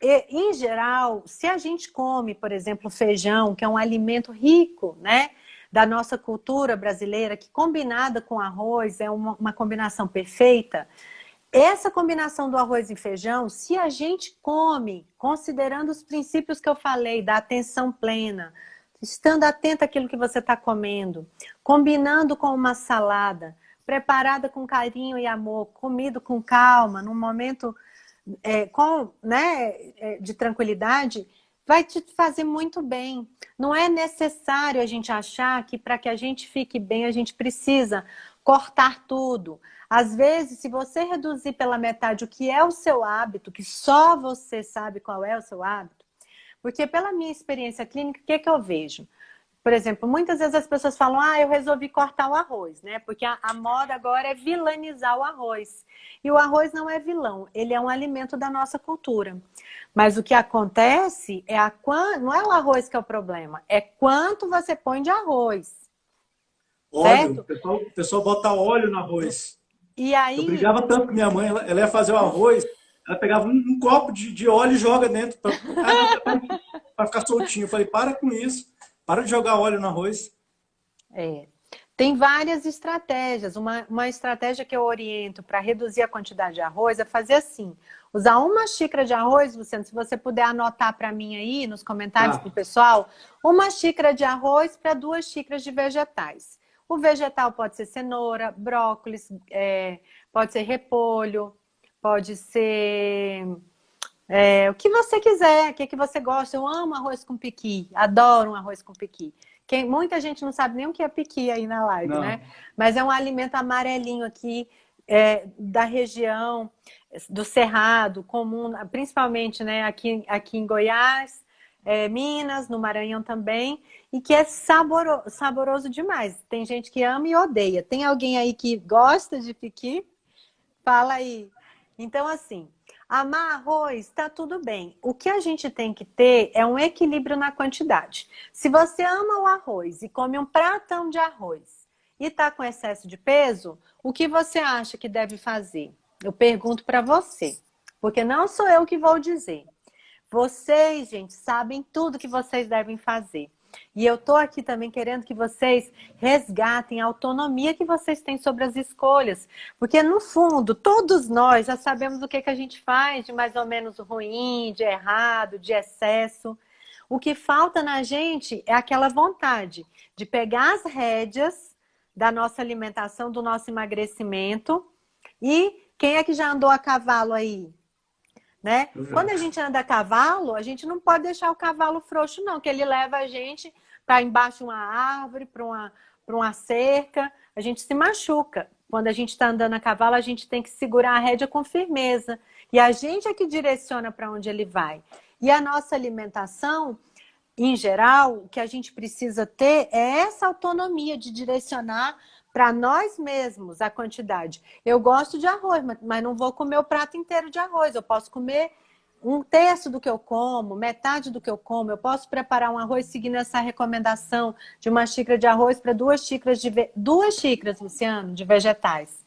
em geral, se a gente come, por exemplo, feijão, que é um alimento rico, né, da nossa cultura brasileira, que combinada com arroz é uma combinação perfeita. Essa combinação do arroz e feijão, se a gente come, considerando os princípios que eu falei, da atenção plena, estando atento àquilo que você está comendo, combinando com uma salada, preparada com carinho e amor, comido com calma, num momento de tranquilidade, vai te fazer muito bem. Não é necessário a gente achar que para que a gente fique bem, a gente precisa cortar tudo. Às vezes, se você reduzir pela metade o que é o seu hábito, que só você sabe qual é o seu hábito, porque pela minha experiência clínica, o que é que eu vejo? Por exemplo, muitas vezes as pessoas falam, eu resolvi cortar o arroz, né? Porque a moda agora é vilanizar o arroz. E o arroz não é vilão, ele é um alimento da nossa cultura. Mas o que acontece não é o arroz que é o problema, é quanto você põe de arroz. Óleo, o pessoal bota óleo no arroz. E aí... Eu brigava tanto com minha mãe, ela ia fazer o arroz, ela pegava um copo de óleo e joga dentro para ficar soltinho. Eu falei, para com isso, para de jogar óleo no arroz. Tem várias estratégias. Uma estratégia que eu oriento para reduzir a quantidade de arroz é fazer assim. Usar 1 xícara de arroz, Luciano, se você puder anotar para mim aí nos comentários do pessoal, 1 xícara de arroz para 2 xícaras de vegetais. O vegetal pode ser cenoura, brócolis, pode ser repolho, pode ser o que você quiser, o que você gosta. Eu amo arroz com piqui, adoro um arroz com piqui. Muita gente não sabe nem o que é piqui aí na live, né? Mas é um alimento amarelinho aqui, da região do Cerrado, comum, principalmente, né, aqui em Goiás, Minas, no Maranhão também, e que é saboroso demais. Tem gente que ama e odeia. Tem alguém aí que gosta de piqui? Fala aí. Então, assim, amar arroz, tá tudo bem. O que a gente tem que ter é um equilíbrio na quantidade. Se você ama o arroz e come um pratão de arroz e tá com excesso de peso, o que você acha que deve fazer? Eu pergunto para você, porque não sou eu que vou dizer. Vocês, gente, sabem tudo que vocês devem fazer. E eu tô aqui também querendo que vocês resgatem a autonomia que vocês têm sobre as escolhas. Porque, no fundo, todos nós já sabemos o que a gente faz de mais ou menos ruim, de errado, de excesso. O que falta na gente é aquela vontade de pegar as rédeas da nossa alimentação, do nosso emagrecimento. E quem é que já andou a cavalo aí? Né? Quando a gente anda a cavalo, a gente não pode deixar o cavalo frouxo, não, que ele leva a gente para embaixo de uma árvore, para uma cerca, a gente se machuca. Quando a gente está andando a cavalo, a gente tem que segurar a rédea com firmeza. E a gente é que direciona para onde ele vai. E a nossa alimentação, em geral, o que a gente precisa ter é essa autonomia de direcionar para nós mesmos a quantidade. Eu gosto de arroz, mas não vou comer o prato inteiro de arroz. Eu posso comer 1/3 do que eu como, metade do que eu como. Eu posso preparar um arroz seguindo essa recomendação de 1 xícara de arroz para 2 xícaras 2 xícaras, Luciano, de vegetais.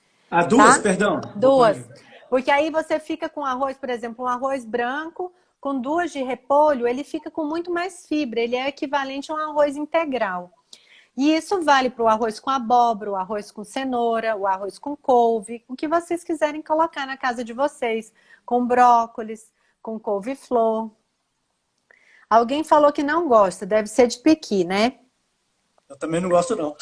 Duas, tá? perdão. 2. Porque aí você fica com arroz, por exemplo, um arroz branco com 2 de repolho, ele fica com muito mais fibra. Ele é equivalente a um arroz integral. E isso vale para o arroz com abóbora, o arroz com cenoura, o arroz com couve, o que vocês quiserem colocar na casa de vocês, com brócolis, com couve-flor. Alguém falou que não gosta, deve ser de pequi, né? Eu também não gosto, não.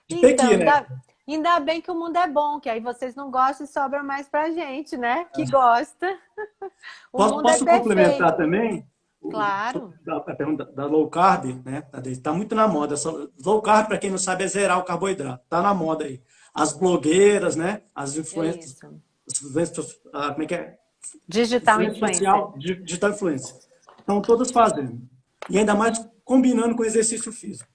De então, pequi, né? Ainda bem que o mundo é bom, que aí vocês não gostam e sobra mais pra gente, né? Que gosta. Posso complementar também? Claro. A pergunta da low carb, né? Tá muito na moda. Low carb, para quem não sabe, é zerar o carboidrato. Tá na moda aí. As blogueiras, né? As influencers. Como é que é? Digital influencer. Digital influencer. Estão todas fazendo. E ainda mais combinando com exercício físico.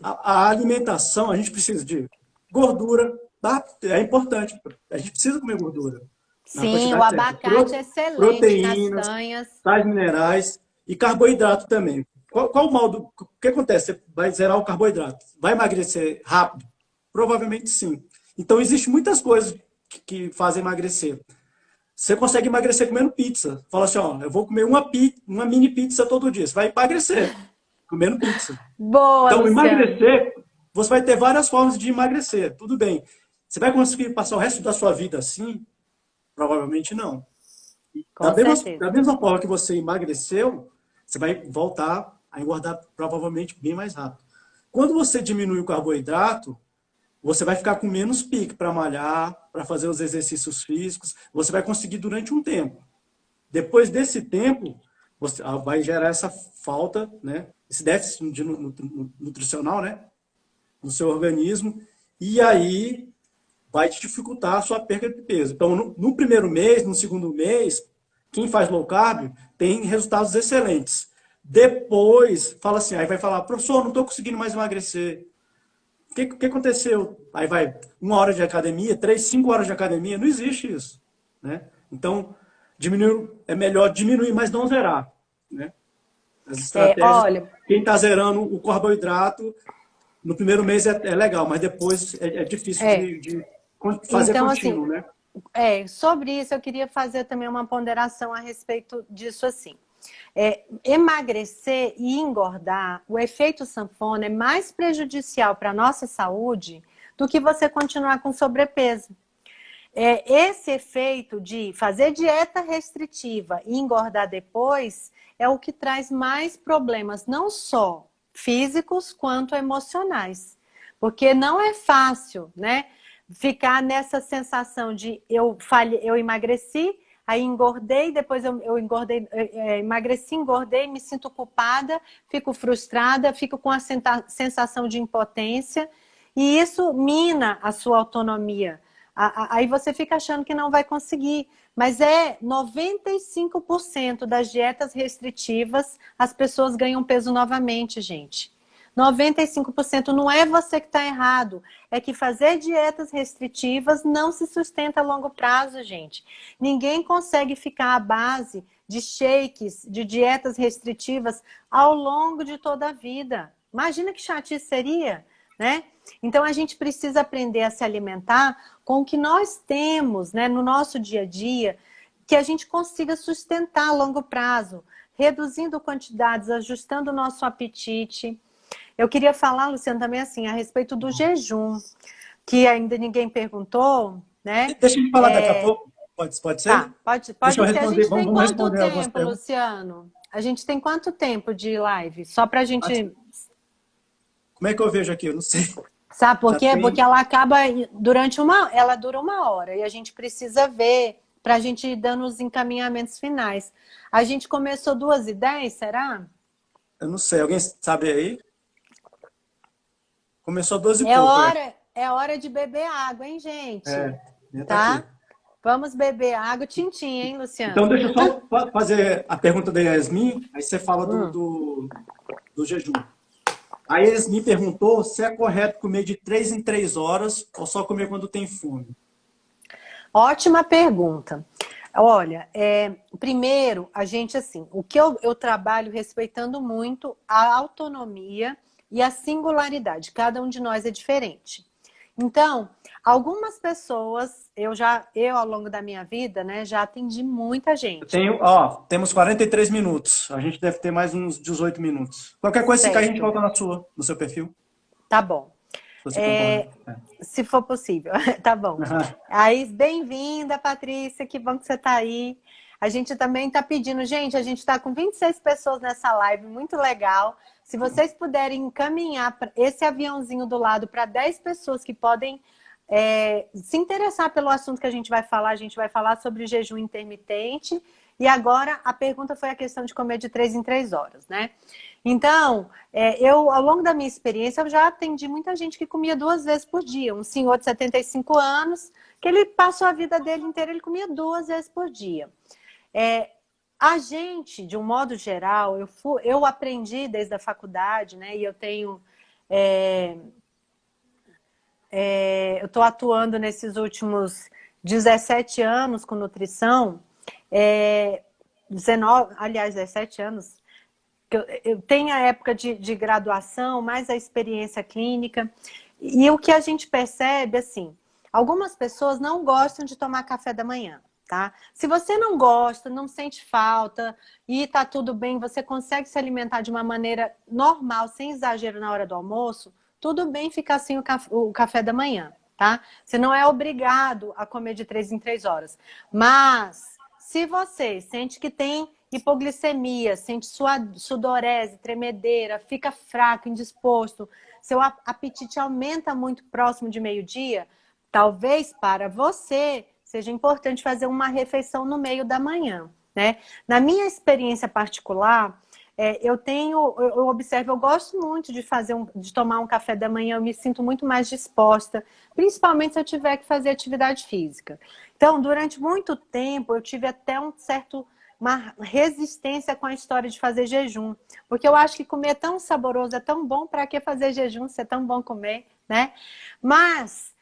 A alimentação, a gente precisa de gordura, tá? É importante. A gente precisa comer gordura. Sim, o abacate é excelente, proteínas, castanhas, sais minerais e carboidrato também. Qual o mal o que acontece? Você vai zerar o carboidrato. Vai emagrecer rápido? Provavelmente sim. Então, existem muitas coisas que fazem emagrecer. Você consegue emagrecer comendo pizza. Fala assim, ó, eu vou comer uma mini pizza todo dia. Você vai emagrecer. comendo pizza. Boa, Então, Luciano. emagrecer, você vai ter várias formas de emagrecer, tudo bem. Você vai conseguir passar o resto da sua vida assim? Provavelmente não. Da Com mesma, certeza. da mesma forma que você emagreceu, você vai voltar a engordar provavelmente bem mais rápido. Quando você diminui o carboidrato, você vai ficar com menos pique para malhar, para fazer os exercícios físicos. Você vai conseguir durante um tempo. Depois desse tempo, você vai gerar essa falta, né? Esse déficit nutricional, né? No seu organismo. E aí vai te dificultar a sua perda de peso. Então, no primeiro mês, no segundo mês, quem faz low carb tem resultados excelentes. Depois, fala assim, aí vai falar, professor, não estou conseguindo mais emagrecer. O que aconteceu? Aí vai 1 hora de academia, 3, 5 horas de academia, não existe isso, né? Então, é melhor diminuir, mas não zerar, né? As estratégias, Olha, quem está zerando o carboidrato, no primeiro mês é legal, mas depois é difícil é. de fazer Então, assim, contínuo, né? sobre isso eu queria fazer também uma ponderação a respeito disso assim. Emagrecer e engordar, o efeito sanfona é mais prejudicial para a nossa saúde do que você continuar com sobrepeso. Esse efeito de fazer dieta restritiva e engordar depois é o que traz mais problemas, não só físicos quanto emocionais. Porque não é fácil, né? Ficar nessa sensação de eu emagreci, aí engordei, depois eu engordei, emagreci, engordei, me sinto culpada, fico frustrada, fico com a sensação de impotência, e isso mina a sua autonomia. Aí você fica achando que não vai conseguir. Mas 95% das dietas restritivas, as pessoas ganham peso novamente, gente. 95% não é você que está errado. É que fazer dietas restritivas não se sustenta a longo prazo, gente. Ninguém consegue ficar à base de shakes, de dietas restritivas ao longo de toda a vida. Imagina que chatice seria, né? Então a gente precisa aprender a se alimentar com o que nós temos, né, no nosso dia a dia, que a gente consiga sustentar a longo prazo, reduzindo quantidades, ajustando o nosso apetite. Eu queria falar, Luciano, também assim, a respeito do jejum, que ainda ninguém perguntou, né? Deixa eu falar daqui a pouco, pode ser? Tá, pode, Deixa eu pode ser. A responder, gente tem vamos quanto responder algumas tempo, perguntas. Luciano? A gente tem quanto tempo de live? Só pra gente... Como é que eu vejo aqui? Eu não sei. Sabe por Já quê? Porque tem. ela acaba ela dura 1 hora e a gente precisa ver para a gente ir dando os encaminhamentos finais. A gente começou 2h10, será? Eu não sei, alguém sabe aí? Começou 12 e É pouco, é. hora, é hora de beber água, hein, gente? É, tá aqui. Tá? Vamos beber água. Tintim, hein, Então, Luciano? deixa eu só fazer a pergunta da Yasmin, aí você fala Hum. do jejum. A Yasmin perguntou se é correto comer de 3 em 3 horas ou só comer quando tem fome. Ótima pergunta. Olha, primeiro, a gente, assim, o que eu trabalho respeitando muito a autonomia e a singularidade. Cada um de nós é diferente. Então, algumas pessoas, ao longo da minha vida, né, já atendi muita gente. Temos 43 minutos. A gente deve ter mais uns 18 minutos. Qualquer coisa, se cair, a gente Certo, volta no seu perfil, tá bom. se você concorda. Se for possível, tá bom. Aí, bem-vinda, Patrícia, que bom que você tá aí. A gente também tá pedindo, gente, a gente tá com 26 pessoas nessa live, muito legal. Se vocês puderem encaminhar esse aviãozinho do lado para 10 pessoas que podem se interessar pelo assunto que a gente vai falar sobre jejum intermitente. E agora a pergunta foi a questão de comer de 3 em 3 horas, né? Então, ao longo da minha experiência, eu já atendi muita gente que comia 2 vezes por dia. Um senhor de 75 anos, que ele passou a vida dele inteira, ele comia 2 vezes por dia. A gente, de um modo geral, eu aprendi desde a faculdade, né? E eu tenho... eu estou atuando nesses últimos 17 anos com nutrição, 17 anos, eu tenho a época de graduação, mais a experiência clínica, e o que a gente percebe, assim, algumas pessoas não gostam de tomar café da manhã. tá? Se você não gosta, não sente falta e tá tudo bem, você consegue se alimentar de uma maneira normal, sem exagero na hora do almoço, tudo bem ficar sem o café da manhã, tá? Você não é obrigado a comer de 3 em 3 horas. Mas, se você sente que tem hipoglicemia, sente sudorese, tremedeira, fica fraco, indisposto, seu apetite aumenta muito próximo de meio-dia, talvez para você seja importante fazer uma refeição no meio da manhã, né? Na minha experiência particular, eu observo, eu gosto muito de tomar um café da manhã, eu me sinto muito mais disposta, principalmente se eu tiver que fazer atividade física. Então, durante muito tempo, eu tive até uma resistência com a história de fazer jejum, porque eu acho que comer é tão saboroso, é tão bom, para que fazer jejum se é tão bom comer, né? Mas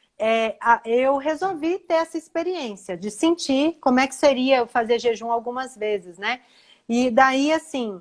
eu resolvi ter essa experiência de sentir como é que seria eu fazer jejum algumas vezes, né? E daí, assim,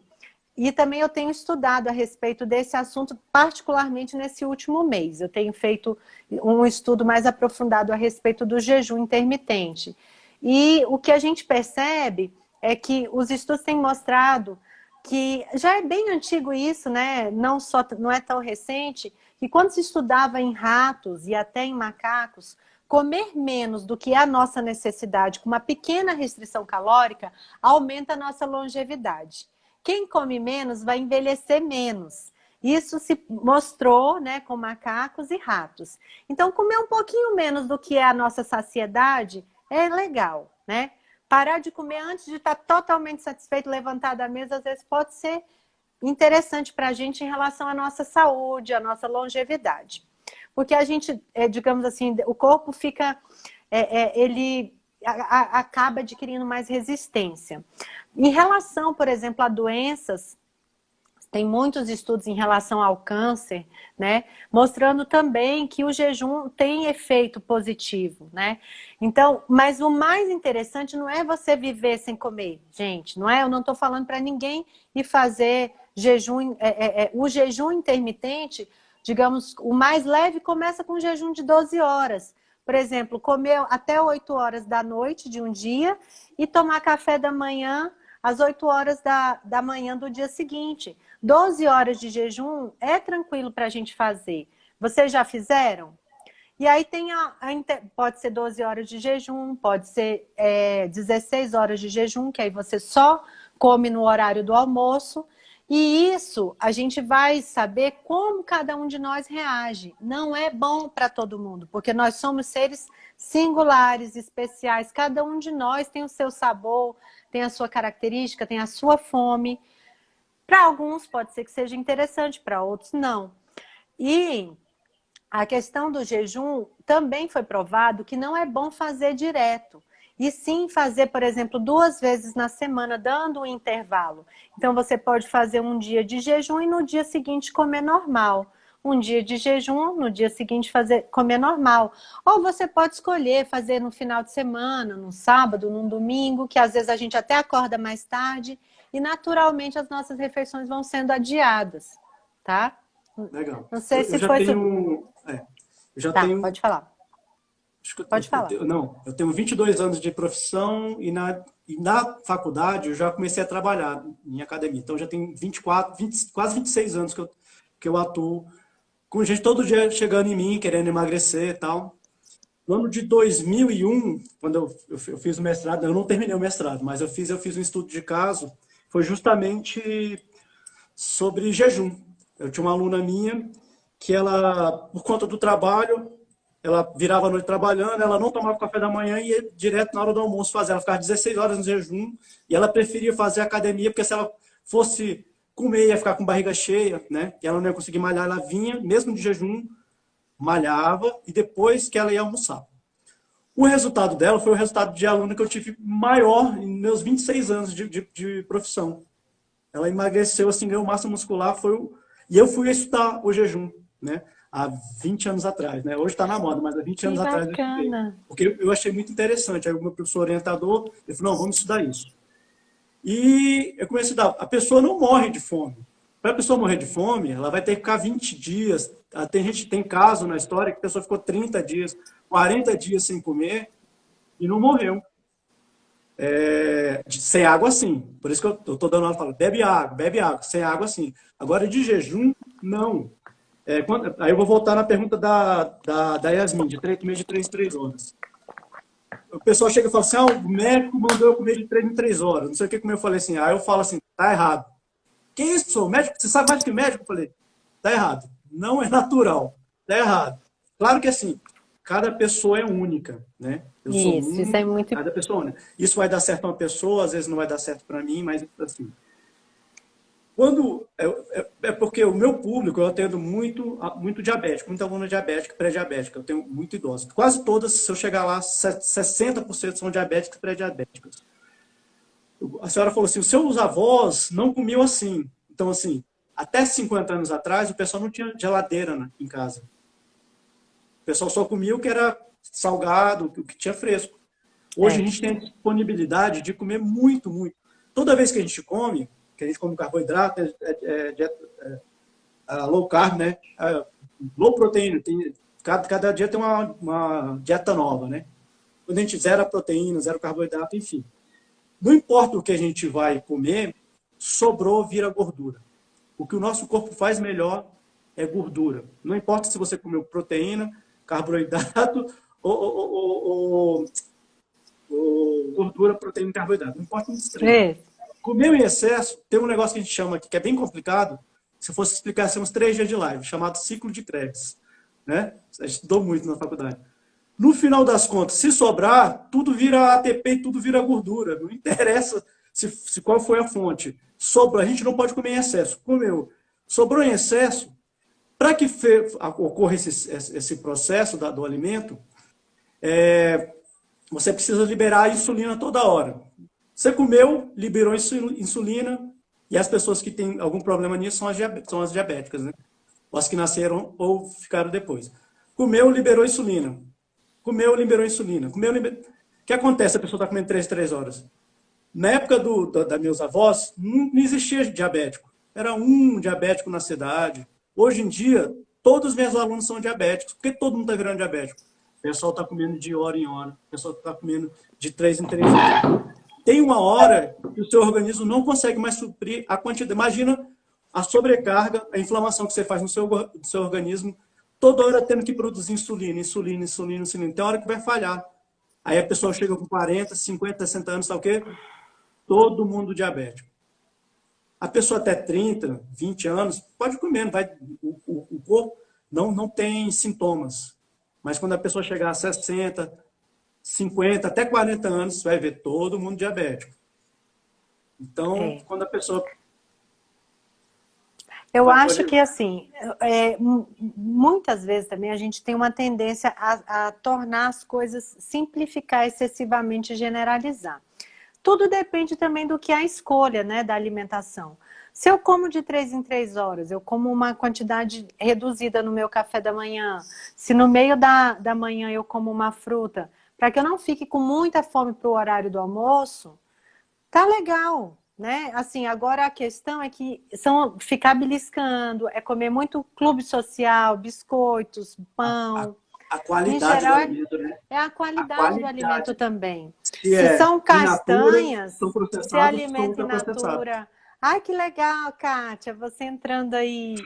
e também eu tenho estudado a respeito desse assunto, particularmente nesse último mês. Eu tenho feito um estudo mais aprofundado a respeito do jejum intermitente. E o que a gente percebe é que os estudos têm mostrado que já é bem antigo isso, né? Não é tão recente, que quando se estudava em ratos e até em macacos, comer menos do que é a nossa necessidade, com uma pequena restrição calórica, aumenta a nossa longevidade. Quem come menos vai envelhecer menos. Isso se mostrou, né, com macacos e ratos. Então, comer um pouquinho menos do que é a nossa saciedade é legal, né? Parar de comer antes de estar totalmente satisfeito, levantar da mesa, às vezes pode ser interessante para a gente em relação à nossa saúde, à nossa longevidade. Porque a gente, digamos assim, o corpo fica, ele acaba adquirindo mais resistência. Em relação, por exemplo, a doenças, tem muitos estudos em relação ao câncer, né? Mostrando também que o jejum tem efeito positivo, né? Então, mas o mais interessante não é você viver sem comer, gente, não é? Eu não estou falando para ninguém ir fazer jejum, o jejum intermitente, digamos, o mais leve começa com um jejum de 12 horas. Por exemplo, comer até 8 horas da noite de um dia e tomar café da manhã às 8 horas da manhã do dia seguinte. 12 horas de jejum é tranquilo para a gente fazer. Vocês já fizeram? E aí tem pode ser 12 horas de jejum, pode ser 16 horas de jejum, que aí você só come no horário do almoço. E isso a gente vai saber como cada um de nós reage. Não é bom para todo mundo, porque nós somos seres singulares, especiais. Cada um de nós tem o seu sabor, tem a sua característica, tem a sua fome. Para alguns pode ser que seja interessante, para outros não. E a questão do jejum também foi provado que não é bom fazer direto. E sim fazer, por exemplo, 2 vezes na semana, dando um intervalo. Então você pode fazer um dia de jejum e no dia seguinte comer normal. Um dia de jejum, no dia seguinte comer normal. Ou você pode escolher fazer no final de semana, no sábado, no domingo, que às vezes a gente até acorda mais tarde e naturalmente as nossas refeições vão sendo adiadas, tá? Legal. Não sei se já foi... tenho, eu já Tá, tenho... pode falar. Pode falar. Eu tenho 22 anos de profissão e na faculdade eu já comecei a trabalhar em academia. Então já tenho 24, quase 26 anos que eu atuo com gente todo dia chegando em mim, querendo emagrecer e tal. No ano de 2001, quando eu fiz o mestrado, eu não terminei o mestrado, mas eu fiz um estudo de caso, foi justamente sobre jejum. Eu tinha uma aluna minha que ela, por conta do trabalho, ela virava a noite trabalhando, ela não tomava café da manhã e ia direto na hora do almoço fazer. Ela ficava 16 horas no jejum e ela preferia fazer academia, porque se ela fosse comer, ia ficar com barriga cheia, né? E ela não ia conseguir malhar, ela vinha, mesmo de jejum, malhava e depois que ela ia almoçar. O resultado dela foi o resultado de aluna que eu tive maior em meus 26 anos de profissão. Ela emagreceu, assim, ganhou massa muscular, e eu fui estudar o jejum, né? Há 20 anos atrás, né? Hoje está na moda, mas há 20 Que anos atrás eu estudei. bacana. Porque eu achei muito interessante. Aí o meu professor orientador, ele falou, não, vamos estudar isso. E eu comecei a estudar. A pessoa não morre de fome. Para a pessoa morrer de fome, ela vai ter que ficar 20 dias. Tem caso na história que a pessoa ficou 30 dias, 40 dias sem comer e não morreu. Sem água, sim. Por isso que eu tô dando aula, falo, bebe água, sem água, sim. Agora, de jejum, não. Aí eu vou voltar na pergunta da Yasmin, comer de 3 em 3 horas. O pessoal chega e fala assim, o médico mandou eu comer de 3 em 3 horas. Não sei o que, como eu falei assim. Aí eu falo assim, tá errado. Que isso, sou médico? Você sabe mais que médico? Eu falei, tá errado. Não é natural. Tá errado. Claro que assim, cada pessoa é única, né? Eu sou Isso é único, muito. cada pessoa é única. Isso vai dar certo para uma pessoa, às vezes não vai dar certo para mim, mas assim, é porque o meu público, eu atendo muito diabético, muita aluna diabética, pré-diabética. Eu tenho muito idoso. Quase todas, se eu chegar lá, 60% são diabéticas pré-diabéticas. A senhora falou assim, os seus avós não comiam assim. Então, assim, até 50 anos atrás, o pessoal não tinha geladeira em casa. O pessoal só comia o que era salgado, o que tinha fresco. Hoje a É, gente tem a disponibilidade de comer muito, muito. Toda vez que a gente come carboidrato, low carb, né? Low proteína. Cada dia tem uma dieta nova, né? Quando a gente zera proteína, zero carboidrato, enfim. Não importa o que a gente vai comer, sobrou, vira gordura. O que o nosso corpo faz melhor é gordura. Não importa se você comeu proteína, carboidrato ou gordura, proteína e carboidrato. Não importa um dos três. é. Comeu em excesso, tem um negócio que a gente chama aqui, que é bem complicado. Se fosse explicar, são uns 3 dias de live, chamado ciclo de Krebs. Né? A gente estudou muito na faculdade. No final das contas, se sobrar, tudo vira ATP e tudo vira gordura. Não interessa qual foi a fonte. Sobrou, a gente não pode comer em excesso. Comeu. Sobrou em excesso, para que ocorra esse processo do alimento, você precisa liberar a insulina toda hora. Você comeu, liberou insulina, e as pessoas que têm algum problema nisso são as diabéticas, né? Ou as que nasceram ou ficaram depois. Comeu, liberou insulina. Comeu, liberou insulina. O que acontece? A pessoa está comendo 3 horas. Na época da meus avós, não existia diabético. Era um diabético na cidade. Hoje em dia, todos os meus alunos são diabéticos. Por que todo mundo está virando diabético? O pessoal está comendo de hora em hora. O pessoal está comendo de 3 em 3 horas. Tem uma hora que o seu organismo não consegue mais suprir a quantidade. Imagina a sobrecarga, a inflamação que você faz no seu organismo, toda hora tendo que produzir insulina. Tem hora que vai falhar. Aí a pessoa chega com 40, 50, 60 anos, sabe o quê? Todo mundo diabético. A pessoa até 30, 20 anos, pode comer, o corpo não tem sintomas. Mas quando a pessoa chegar a 60, 50, até 40 anos, você vai ver todo mundo diabético. Então, quando a pessoa... Eu acho que, assim, muitas vezes também a gente tem uma tendência a tornar as coisas, simplificar excessivamente e generalizar. Tudo depende também do que é a escolha, né, da alimentação. Se eu como de 3 em 3 horas, eu como uma quantidade reduzida no meu café da manhã, se no meio da manhã eu como uma fruta, para que eu não fique com muita fome para o horário do almoço, tá legal, né? Assim, agora a questão é que ficar beliscando, é comer muito clube social, biscoitos, pão. A Em qualidade do geral, alimento, né? é a A qualidade do alimento qualidade. também. Se Se é são in natura, castanhas, são se processados, são alimenta in ultraprocessados. natura. Ai, que legal, Kátia, você entrando aí.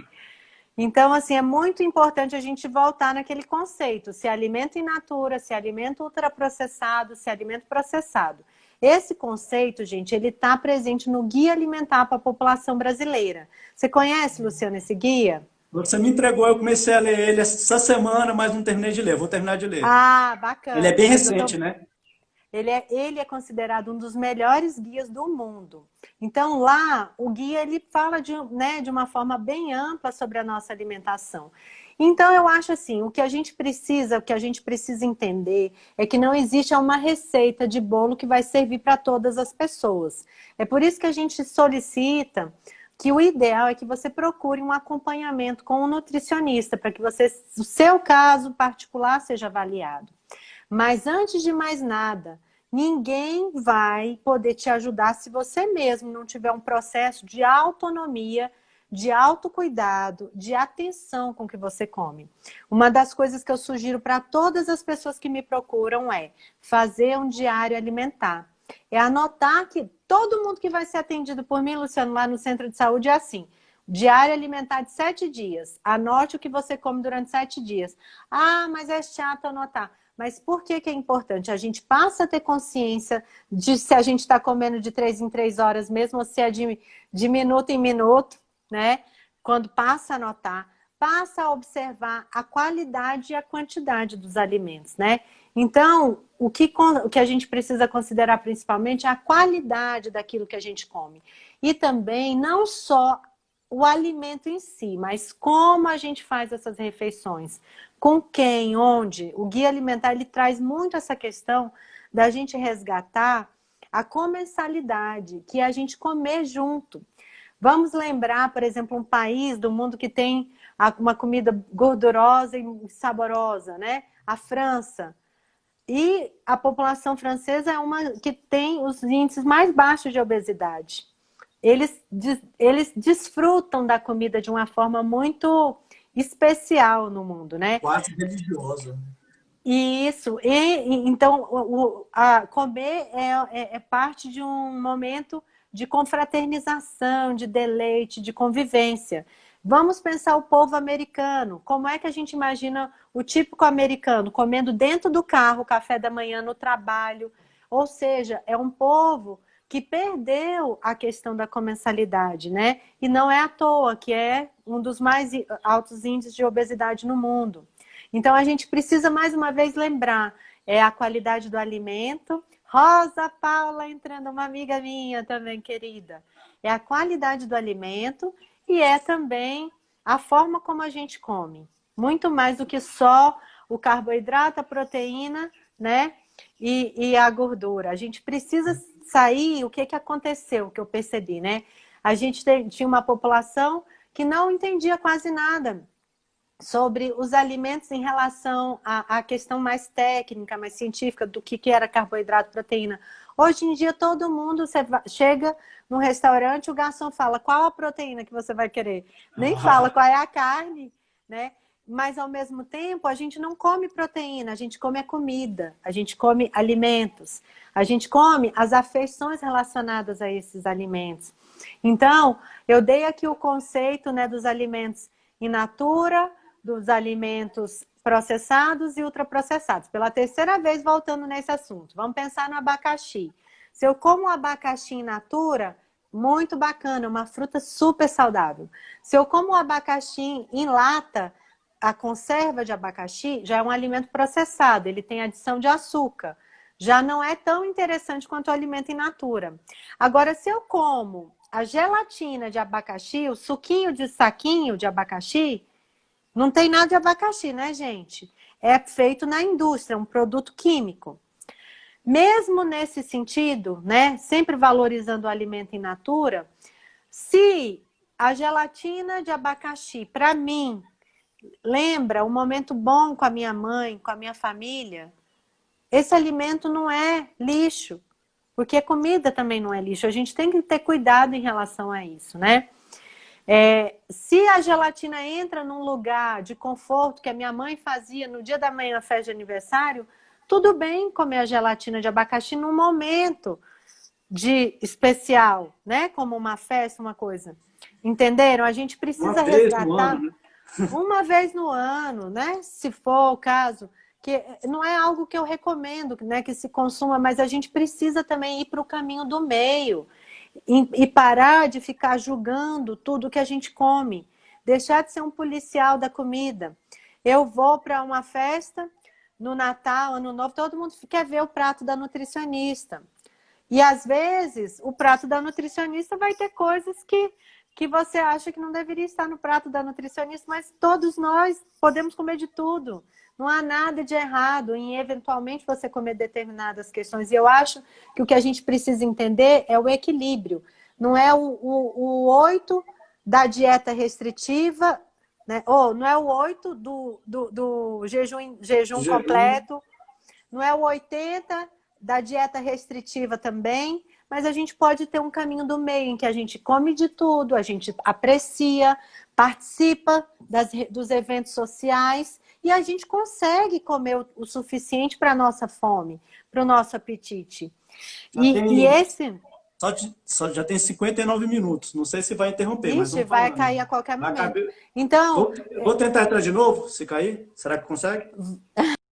Então, assim, é muito importante a gente voltar naquele conceito. Se alimenta in natura, se alimenta ultraprocessado, se alimenta processado. Esse conceito, gente, ele está presente no Guia Alimentar para a População Brasileira. Você conhece, Luciana, esse guia? Você me entregou, eu comecei a ler ele essa semana, mas não terminei de ler. Vou terminar de ler. Ah, Ele é bacana. bem Pois eu tô. recente, né? Ele é considerado um dos melhores guias do mundo. Então, lá, o guia ele fala de uma forma bem ampla sobre a nossa alimentação. Então, eu acho assim, o que a gente precisa entender é que não existe uma receita de bolo que vai servir para todas as pessoas. É por isso que a gente solicita que o ideal é que você procure um acompanhamento com um nutricionista, para que o seu caso particular seja avaliado. Mas antes de mais nada, ninguém vai poder te ajudar se você mesmo não tiver um processo de autonomia, de autocuidado, de atenção com o que você come. Uma das coisas que eu sugiro para todas as pessoas que me procuram é fazer um diário alimentar. é anotar que todo mundo que vai ser atendido por mim, Luciano, lá no centro de saúde é assim. Diária alimentar de 7 dias. Anote o que você come durante 7 dias. Ah, mas é chato anotar. Mas por que que é importante? A gente passa a ter consciência de se a gente está comendo de 3 em 3 horas mesmo, ou se é de minuto em minuto, né? Quando passa a anotar, passa a observar a qualidade e a quantidade dos alimentos, né? Então, o que a gente precisa considerar principalmente é a qualidade daquilo que a gente come. E também, não só o alimento em si, mas como a gente faz essas refeições, com quem, onde. O guia alimentar, ele traz muito essa questão da gente resgatar a comensalidade, que é a gente comer junto. Vamos lembrar, por exemplo, um país do mundo que tem uma comida gordurosa e saborosa, né? A França. E a população francesa é uma que tem os índices mais baixos de obesidade. Eles desfrutam da comida de uma forma muito especial no mundo, né? Quase religiosa. Isso. Então, comer é parte de um momento de confraternização, de deleite, de convivência. Vamos pensar o povo americano. Como é que a gente imagina o típico americano comendo dentro do carro, café da manhã, no trabalho? Ou seja, é um povo que perdeu a questão da comensalidade, né? E não é à toa que é um dos mais altos índices de obesidade no mundo. Então, a gente precisa, mais uma vez, lembrar a qualidade do alimento. Rosa Paula entrando, uma amiga minha também, querida. É a qualidade do alimento e é também a forma como a gente come. Muito mais do que só o carboidrato, a proteína, né? E a gordura. A gente precisa sair, o que aconteceu, que eu percebi, né? A gente tinha uma população que não entendia quase nada sobre os alimentos em relação à questão mais técnica, mais científica do que era carboidrato, proteína. Hoje em dia, todo mundo, você chega no restaurante, o garçom fala qual a proteína que você vai querer. Nem fala qual é a carne, né? Mas, ao mesmo tempo, a gente não come proteína, a gente come a comida, a gente come alimentos, a gente come as afeições relacionadas a esses alimentos. Então, eu dei aqui o conceito, né, dos alimentos in natura, dos alimentos processados e ultraprocessados. Pela terceira vez voltando nesse assunto. Vamos pensar no abacaxi. Se eu como abacaxi in natura, muito bacana, uma fruta super saudável. Se eu como abacaxi em lata, a conserva de abacaxi já é um alimento processado, ele tem adição de açúcar. Já não é tão interessante quanto o alimento in natura. Agora, se eu como a gelatina de abacaxi, o suquinho de saquinho de abacaxi, não tem nada de abacaxi, né, gente? É feito na indústria, um produto químico. Mesmo nesse sentido, né, sempre valorizando o alimento in natura, se a gelatina de abacaxi, para mim, lembra um momento bom com a minha mãe, com a minha família, esse alimento não é lixo, porque comida também não é lixo. A gente tem que ter cuidado em relação a isso, né? Se a gelatina entra num lugar de conforto que a minha mãe fazia no dia da manhã, festa de aniversário, tudo bem comer a gelatina de abacaxi num momento de especial, né? Como uma festa, uma coisa. Entenderam? A gente precisa resgatar uma vez no ano, né? Se for o caso, que não é algo que eu recomendo, né, que se consuma, mas a gente precisa também ir para o caminho do meio. E parar de ficar julgando tudo que a gente come. Deixar de ser um policial da comida. Eu vou para uma festa, no Natal, Ano Novo, todo mundo quer ver o prato da nutricionista. E às vezes, o prato da nutricionista vai ter coisas que você acha que não deveria estar no prato da nutricionista, mas todos nós podemos comer de tudo. Não há nada de errado em, eventualmente, você comer determinadas questões. E eu acho que o que a gente precisa entender é o equilíbrio. Não é o 8 da dieta restritiva, né? Ou não é o 8 do jejum completo, não é o 80 da dieta restritiva também, mas a gente pode ter um caminho do meio em que a gente come de tudo, a gente aprecia, participa dos eventos sociais e a gente consegue comer o suficiente para a nossa fome, para o nosso apetite. E esse... Já tem 59 minutos. Não sei se vai interromper, mas Ixi, vamos vai falando. cair a qualquer momento. Acabei... Então... Vou tentar entrar de novo, se cair. Será que consegue?